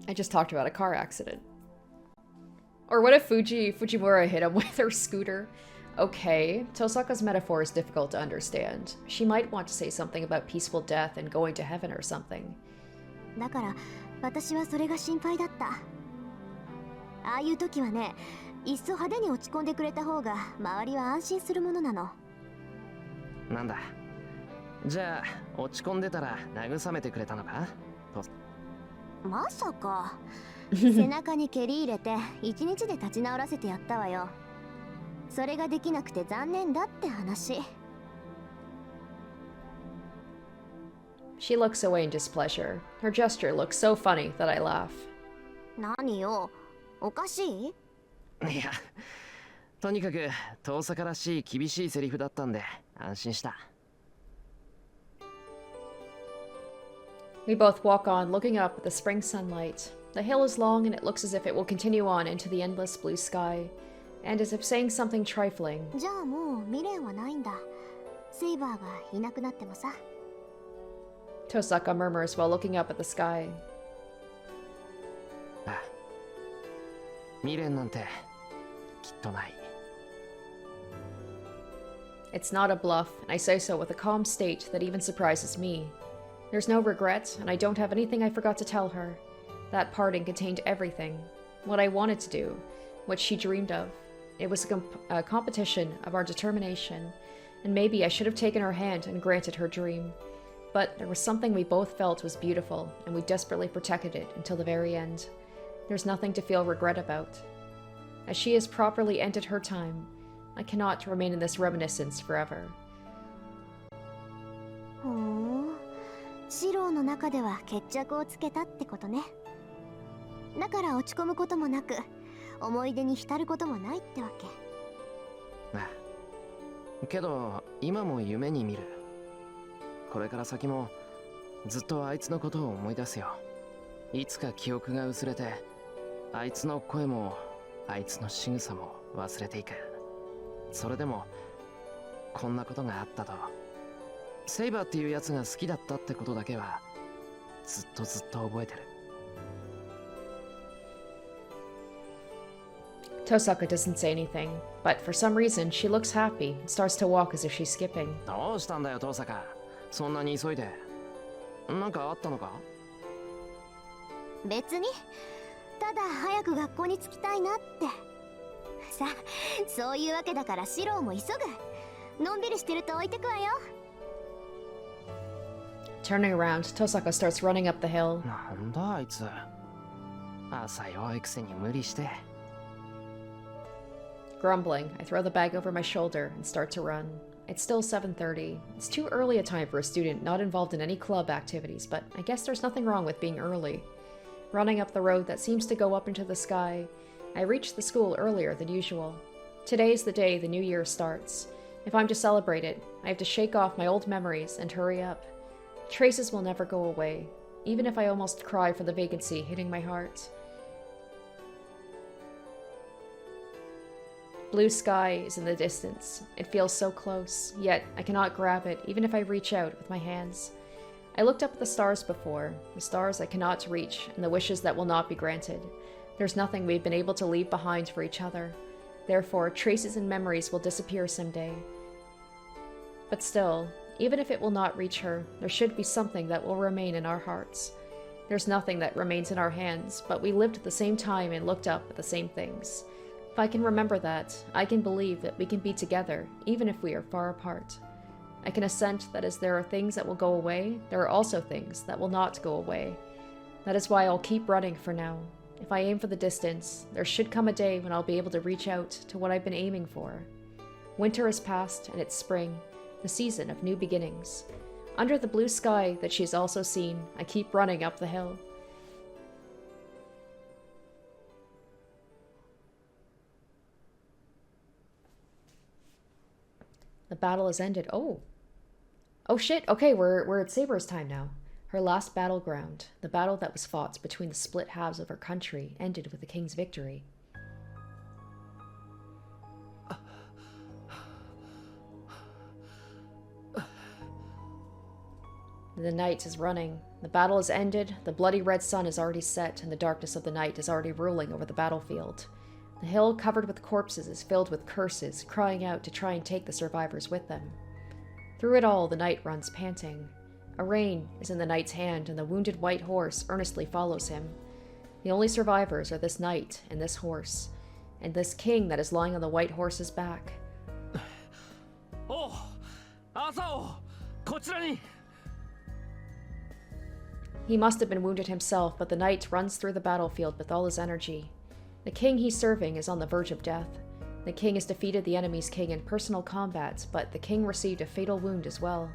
I just talked about a car accident. Or what if Fujimura hit him with her scooter? Okay, Tosaka's metaphor is difficult to understand. She might want to say something about peaceful death and going to heaven or something. だから私はそれが心配だった。ああいう時はね、いっそ派手に落ち込んでくれた方が周りは安心するものなの。なんだ。じゃあ落ち込んでたら慰めてくれたのか？まさか。背中に蹴り入れて一日で立ち直らせてやったわよ。それができなくて残念だって話。She looks away in displeasure. Her gesture looks so funny that I laugh. 何よ、おかしい？いや、とにかく遠さからしい厳しいセリフだったんで安心した。We both walk on, looking up at the spring sunlight. The hill is long and it looks as if it will continue on into the endless blue sky, and as if saying something trifling. じゃあもう未練はないんだ。セイバーがいなくなってもさ。Tosaka murmurs while looking up at the sky. ああ、未練なんてきっとない。It's not a bluff, and I say so with a calm state that even surprises me. There's no regret, and I don't have anything I forgot to tell her. That parting contained everything. What I wanted to do, what she dreamed of. It was a competition of our determination, and maybe I should have taken her hand and granted her dream. But there was something we both felt was beautiful, and we desperately protected it until the very end. There's nothing to feel regret about. As she has properly ended her time, I cannot remain in this reminiscence forever. ほー、シローの中では決着をつけたってことね。だから落ち込むこともなく、思い出に浸ることもないってわけ。ああ、けど今も夢に見る。これから先もずっとあいつのことを思い出すよ。いつか記憶が薄れて、あいつの声もあいつの仕草も忘れていく。それでもこんなことがあったと、セイバーっていうやつが好きだったってことだけはずっと覚えてる。Tosaka doesn't say anything, but for some reason she looks happy and starts to walk as if she's skipping. どうしたんだよ、遠坂。そんなに急いで。なんかあったのか？別に、ただ早く学校に着きたいなって。さあ、そういうわけだからシローも急ぐ。のんびりしてると置いてくわよ。Turning around, Tosaka starts running up the hill. なんだあいつ。朝弱いくせに無理して。Grumbling, I throw the bag over my shoulder and start to run. It's still 7:30. It's too early a time for a student not involved in any club activities, but I guess there's nothing wrong with being early. running up the road that seems to go up into the sky. I reached the school earlier than usual. Today is the day the new year starts. If I'm to celebrate it, I have to shake off my old memories and hurry up. Traces will never go away, even if I almost cry for the vacancy hitting my heart. Blue sky is in the distance. It feels so close, yet I cannot grab it even if I reach out with my hands. I looked up at the stars before, the stars I cannot reach and the wishes that will not be granted. There's nothing we've been able to leave behind for each other. Therefore, traces and memories will disappear someday. But still, even if it will not reach her, there should be something that will remain in our hearts. There's nothing that remains in our hands, but we lived at the same time and looked up at the same things. If I can remember that, I can believe that we can be together, even if we are far apart. I can assent that as there are things that will go away, there are also things that will not go away. That is why I'll keep running for now. If I aim for the distance, there should come a day when I'll be able to reach out to what I've been aiming for. Winter has passed, and it's spring, the season of new beginnings. Under the blue sky that she's also seen, I keep running up the hill. The battle has ended. Oh shit. Okay, we're at Saber's time now. Her last battleground, the battle that was fought between the split halves of her country, ended with the king's victory. The night is running. The battle has ended, the bloody red sun is already set, and the darkness of the night is already ruling over the battlefield. The hill covered with corpses is filled with curses, crying out to try and take the survivors with them. Through it all, the knight runs panting. A rein is in the knight's hand, and the wounded white horse earnestly follows him. The only survivors are this knight and this horse, and this king that is lying on the white horse's back. Oh, Asao! Kochira! He must have been wounded himself, but the knight runs through the battlefield with all his energy. The king he's serving is on the verge of death. The king has defeated the enemy's king in personal combat, but the king received a fatal wound as well.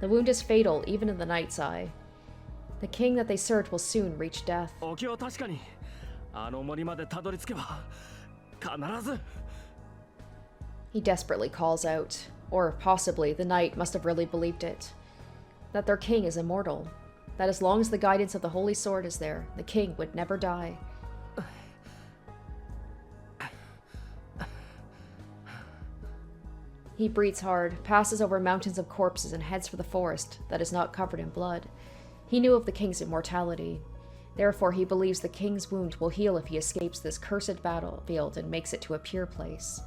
The wound is fatal even in the knight's eye. The king that they served will soon reach death. He desperately calls out, or possibly the knight must have really believed it, that their king is immortal, that as long as the guidance of the holy sword is there, the king would never die. He breathes hard, passes over mountains of corpses, and heads for the forest that is not covered in blood. He knew of the king's immortality. Therefore, he believes the king's wound will heal if he escapes this cursed battlefield and makes it to a pure place.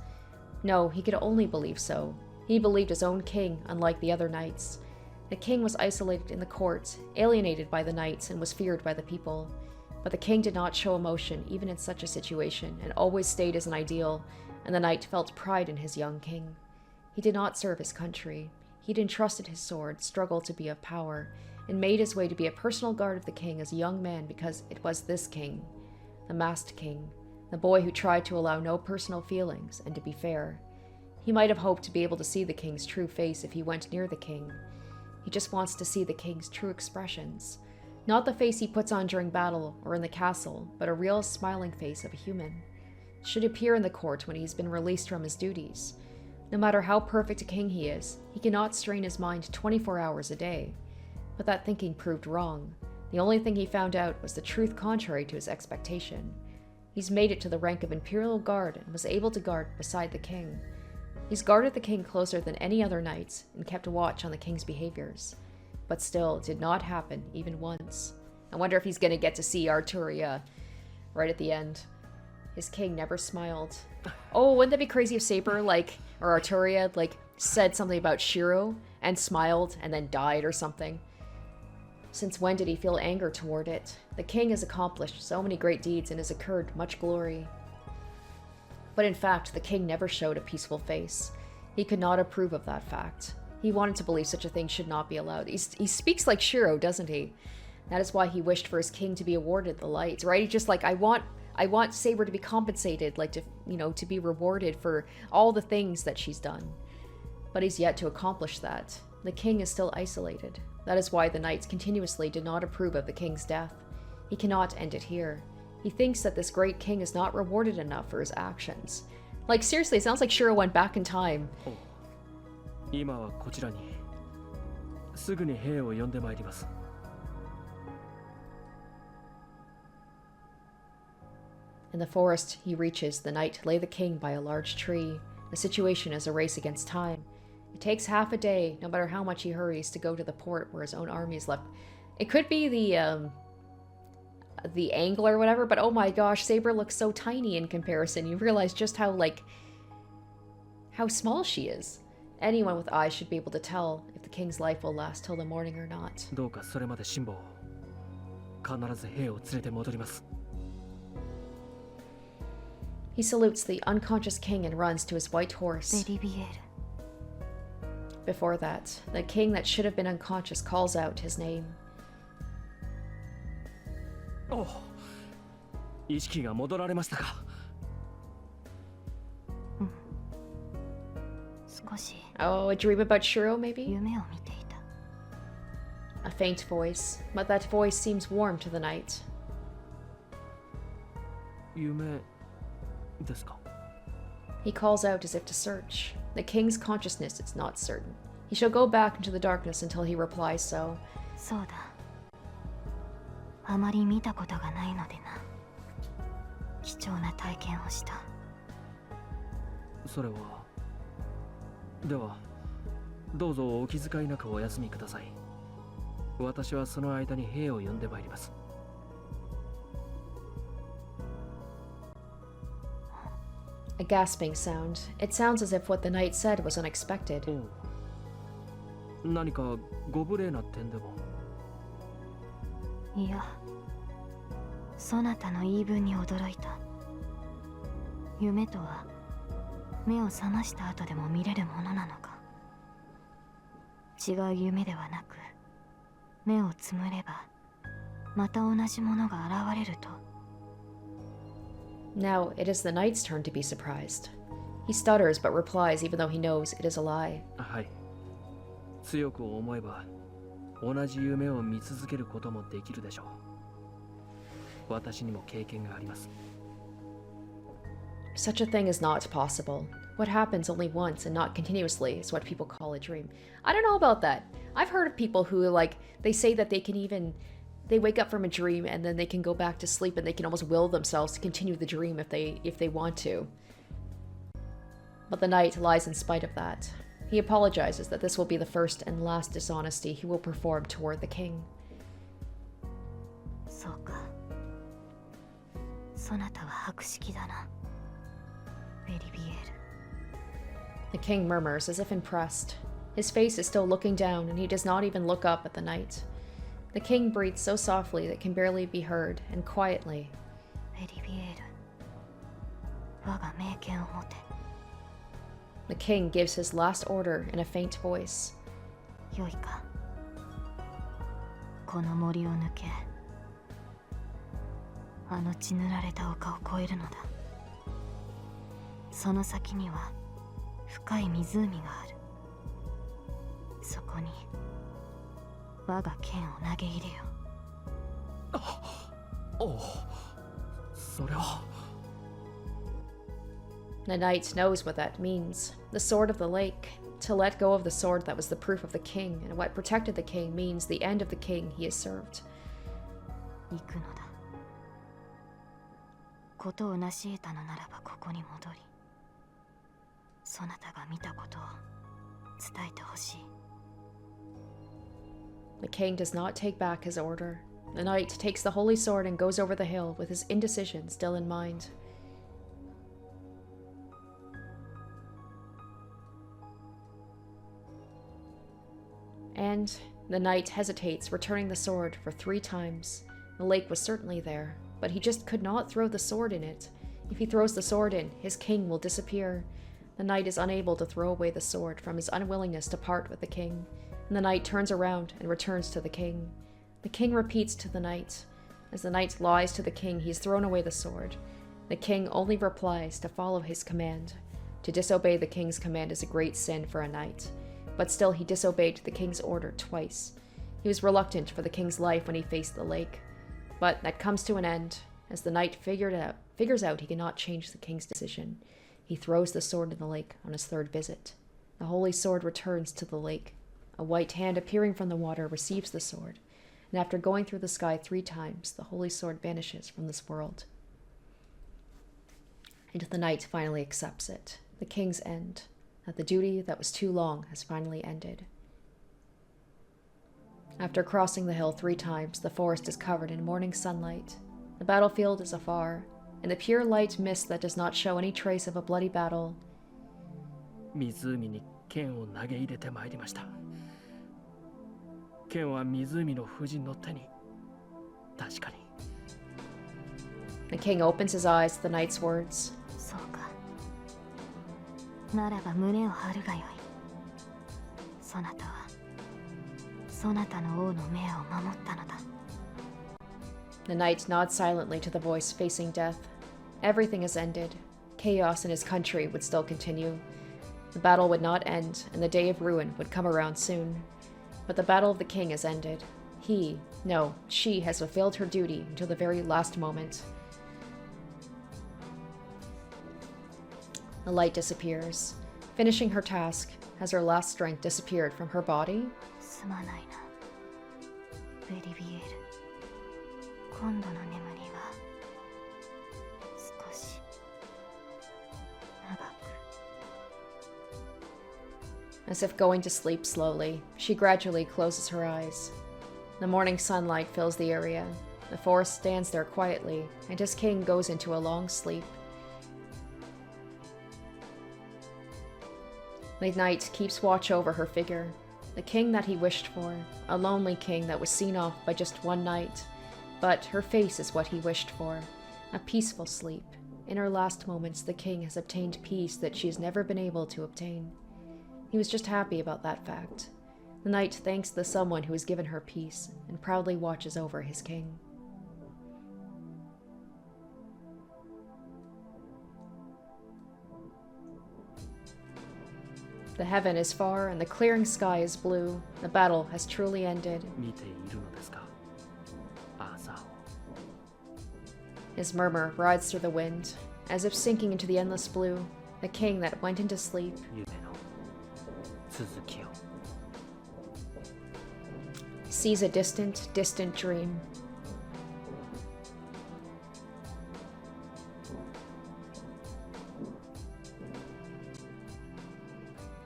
No, he could only believe so. He believed his own king, unlike the other knights. The king was isolated in the court, alienated by the knights, and was feared by the people. But the king did not show emotion even in such a situation, and always stayed as an ideal, and the knight felt pride in his young king. He did not serve his country. He'd entrusted his sword, struggled to be of power, and made his way to be a personal guard of the king as a young man because it was this king, the masked king, the boy who tried to allow no personal feelings and to be fair. He might have hoped to be able to see the king's true face if he went near the king. He just wants to see the king's true expressions. Not the face he puts on during battle or in the castle, but a real smiling face of a human. It should appear in the court when he's been released from his duties. No matter how perfect a king he is, he cannot strain his mind 24 hours a day. But that thinking proved wrong. The only thing he found out was the truth contrary to his expectation. He's made it to the rank of Imperial Guard and was able to guard beside the king. He's guarded the king closer than any other knights and kept watch on the king's behaviors. But still, it did not happen even once. I wonder if he's going to get to see Arturia right at the end. His king never smiled. Oh, wouldn't that be crazy if Saber, or Arturia, said something about Shiro and smiled and then died or something? Since when did he feel anger toward it? The king has accomplished so many great deeds and has incurred much glory. But in fact, the king never showed a peaceful face. He could not approve of that fact. He wanted to believe such a thing should not be allowed. He speaks like Shiro, doesn't he? That is why he wished for his king to be awarded the lights, right? He's just like, I want Saber to be compensated, to be rewarded for all the things that she's done. But he's yet to accomplish that. The king is still isolated. That is why the knights continuously did not approve of the king's death. He cannot end it here. He thinks that this great king is not rewarded enough for his actions. Like, seriously, it sounds like Shiro went back in time. 今はこちらにすぐに兵を呼んでまいります。 In the forest he reaches, the knight lay the king by a large tree. The situation is a race against time. It takes half a day, no matter how much he hurries, to go to the port where his own army is left. It could be the angle or whatever, but oh my gosh, Saber looks so tiny in comparison. You realize just how, like, how small she is. Anyone with eyes should be able to tell if the king's life will last till the morning or not. どうかそれまで辛抱。必ず兵を連れて戻ります。 He salutes the unconscious king and runs to his white horse. ベリビエル。 Before that, the king that should have been unconscious calls out his name. おう、意識が戻られましたか。少し Oh, a dream about Shiro, maybe? 夢を見ていた。 A faint voice, but that voice seems warm to the knight. 夢ですか。 He calls out as if to search. The king's consciousness is not certain. He shall go back into the darkness until he replies so. そうだ。あまり見たことがないのでな。貴重な体験をした。それは。では、どうぞお気遣いなくお休みください。私はその間に兵を呼んでまいります。 A gasping sound. It sounds as if what the knight said was unexpected. おう、何かご無礼な点でも。いや、そなたの言い分に驚いた。夢とは目を覚ました後でも見れるものなのか。違う夢ではなく、目をつむればまた同じものが現れると。 Now it is the knight's turn to be surprised. He stutters but replies even though he knows it is a lie. はい。強く思えば同じ夢を見続けることもできるでしょう。私にも経験があります。 Such a thing is not possible. What happens only once and not continuously is what people call a dream. I don't know about that. I've heard of people who, like, they say that they can even... They wake up from a dream and then they can go back to sleep and they can almost will themselves to continue the dream if they want to. But the knight lies in spite of that. He apologizes that this will be the first and last dishonesty he will perform toward the king. そうか。そなたは博識だな。ベリビエル。 The king murmurs as if impressed. His face is still looking down and he does not even look up at the knight. The king breathes so softly that it can barely be heard, and quietly. ベリビエル。我が命権を持て。 The king gives his last order in a faint voice. よいか。この森を抜け、あの血塗られた丘を越えるのだ。その先には深い湖がある。そこに我が剣を投げ入れよ。おう、それは。 The knight knows what that means. The sword of the lake. To let go of the sword that was the proof of the king, and what protected the king means the end of the king he has served. 行くのだ。ことを成し得たのならばここに戻り、そなたが見たことを伝えてほしい。 The king does not take back his order. The knight takes the holy sword and goes over the hill with his indecision still in mind. And the knight hesitates, returning the sword for 3 times. The lake was certainly there, but he just could not throw the sword in it. If he throws the sword in, his king will disappear. The knight is unable to throw away the sword from his unwillingness to part with the king, and the knight turns around and returns to the king. The king repeats to the knight. As the knight lies to the king, he has thrown away the sword. The king only replies to follow his command. To disobey the king's command is a great sin for a knight, but still he disobeyed the king's order twice. He was reluctant for the king's life when he faced the lake. But that comes to an end as the knight figures out he cannot change the king's decision. He throws the sword in the lake on his third visit. The holy sword returns to the lake. A white hand appearing from the water receives the sword, and after going through the sky 3 times, the holy sword vanishes from this world. And the knight finally accepts it, the king's end, that the duty that was too long has finally ended. After crossing the hill 3 times, the forest is covered in morning sunlight. The battlefield is afar, and the pure light mist that does not show any trace of a bloody battle. 湖に剣を投げ入れてまいりました。剣は湖の夫人の手に。確かに。The king opens his eyes to the knight's words. そうか。ならば胸を張るがよい。そなたはそなたの王の命を守ったのだ。The knight nods silently to the voice facing death. Everything is ended. Chaos in his country would still continue. The battle would not end, and the day of ruin would come around soon. But the battle of the king is ended. She has fulfilled her duty until the very last moment. The light disappears. Finishing her task, has her last strength disappeared from her body? すまないな。ベリビエール。今度の眠りは少し長く。As if going to sleep slowly, she gradually closes her eyes. The morning sunlight fills the area. The forest stands there quietly, and his king goes into a long sleep. The knight keeps watch over her figure. The king that he wished for, a lonely king that was seen off by just one night. But her face is what he wished for, a peaceful sleep. In her last moments, the king has obtained peace that she has never been able to obtain. He was just happy about that fact. The knight thanks the someone who has given her peace, and proudly watches over his king. The heaven is far, and the clearing sky is blue. The battle has truly ended. 見ているのですか、アーサーを。 His murmur rides through the wind, as if sinking into the endless blue. The king that went into sleep 夢の続きを。 sees a distant, distant dream.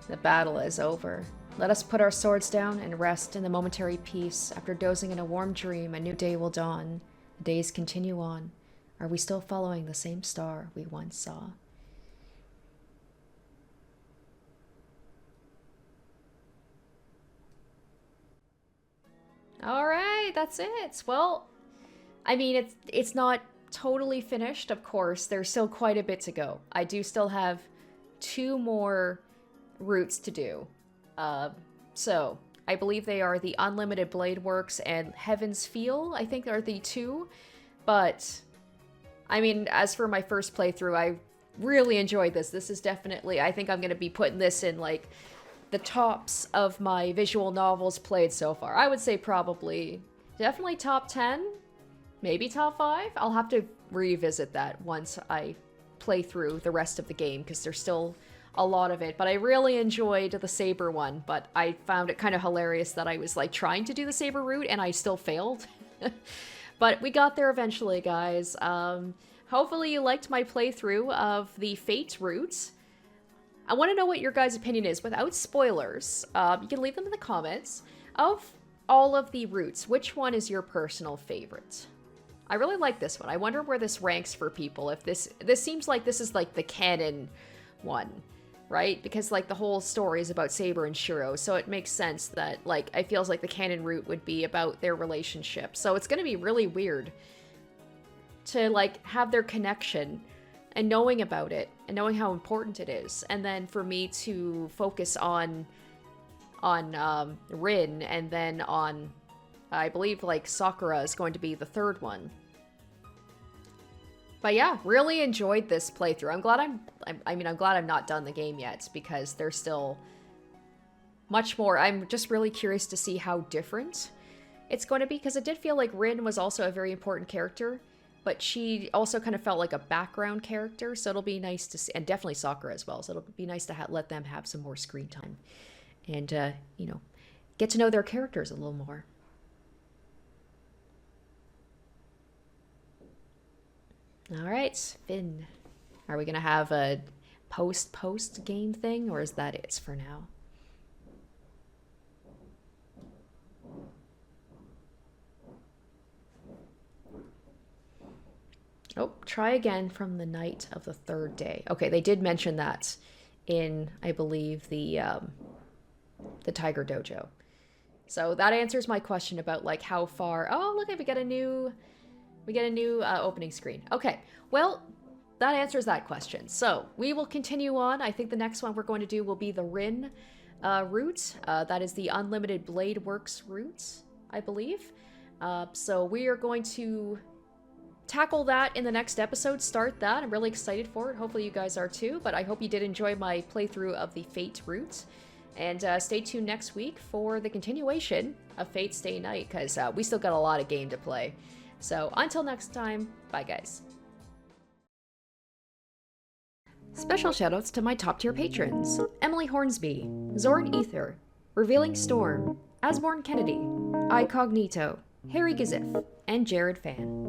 The battle is over. Let us put our swords down and rest in the momentary peace. After dozing in a warm dream, a new day will dawn. The days continue on. Are we still following the same star we once saw? All right, that's it. Well, I mean, it's not totally finished, of course. There's still quite a bit to go. I do still have 2 more routes to do. So I believe they are the Unlimited Blade Works and Heaven's Feel, I think are the 2. But, I mean, as for my first playthrough, I really enjoyed this. This is definitely, I think I'm going to be putting this in, like, the tops of my visual novels played so far. I would say definitely top 10, maybe top 5. I'll have to revisit that once I play through the rest of the game, because there's still a lot of it. But I really enjoyed the Saber one, but I found it kind of hilarious that I was like trying to do the Saber route and I still failed. But we got there eventually, guys. Hopefully you liked my playthrough of the Fate route. I want to know what your guys' opinion is without spoilers. You can leave them in the comments. Of all of the routes, which one is your personal favorite? I really like this one. I wonder where this ranks for people. If this seems like this is like the canon one, right? Because like the whole story is about Saber and Shiro, so it makes sense that like it feels like the canon route would be about their relationship. So it's gonna be really weird to like have their connection and knowing about it and knowing how important it is, and then for me to focus on Rin, and then on I believe like Sakura is going to be the 3rd one. But yeah, really enjoyed this playthrough. I'm glad I'm not done the game yet, because there's still much more. I'm just really curious to see how different it's going to be, because it did feel like Rin was also a very important character, but she also kind of felt like a background character, so it'll be nice to see, and definitely Sakura as well, so it'll be nice to let them have some more screen time and, you know, get to know their characters a little more. All right, Finn. Are we going to have a post game thing, or is that it for now? Oh, try again from the night of the third day. Okay, they did mention that in, I believe, the Tiger Dojo. So that answers my question about like how far. Oh, look, we get a new opening screen. Okay, well, that answers that question. So we will continue on. I think the next one we're going to do will be the Rin route. That is the Unlimited Blade Works route, I believe. So we are going to tackle that in the next episode, start that. I'm really excited for it. Hopefully you guys are too, but I hope you did enjoy my playthrough of the Fate route. And stay tuned next week for the continuation of Fate Stay Night, because we still got a lot of game to play. So until next time, bye guys. Special shoutouts to my top tier patrons: Emily Hornsby, Zorn Ether, Revealing Storm, Asborn Kennedy, iCognito, Harry Gazif, and Jared Fan.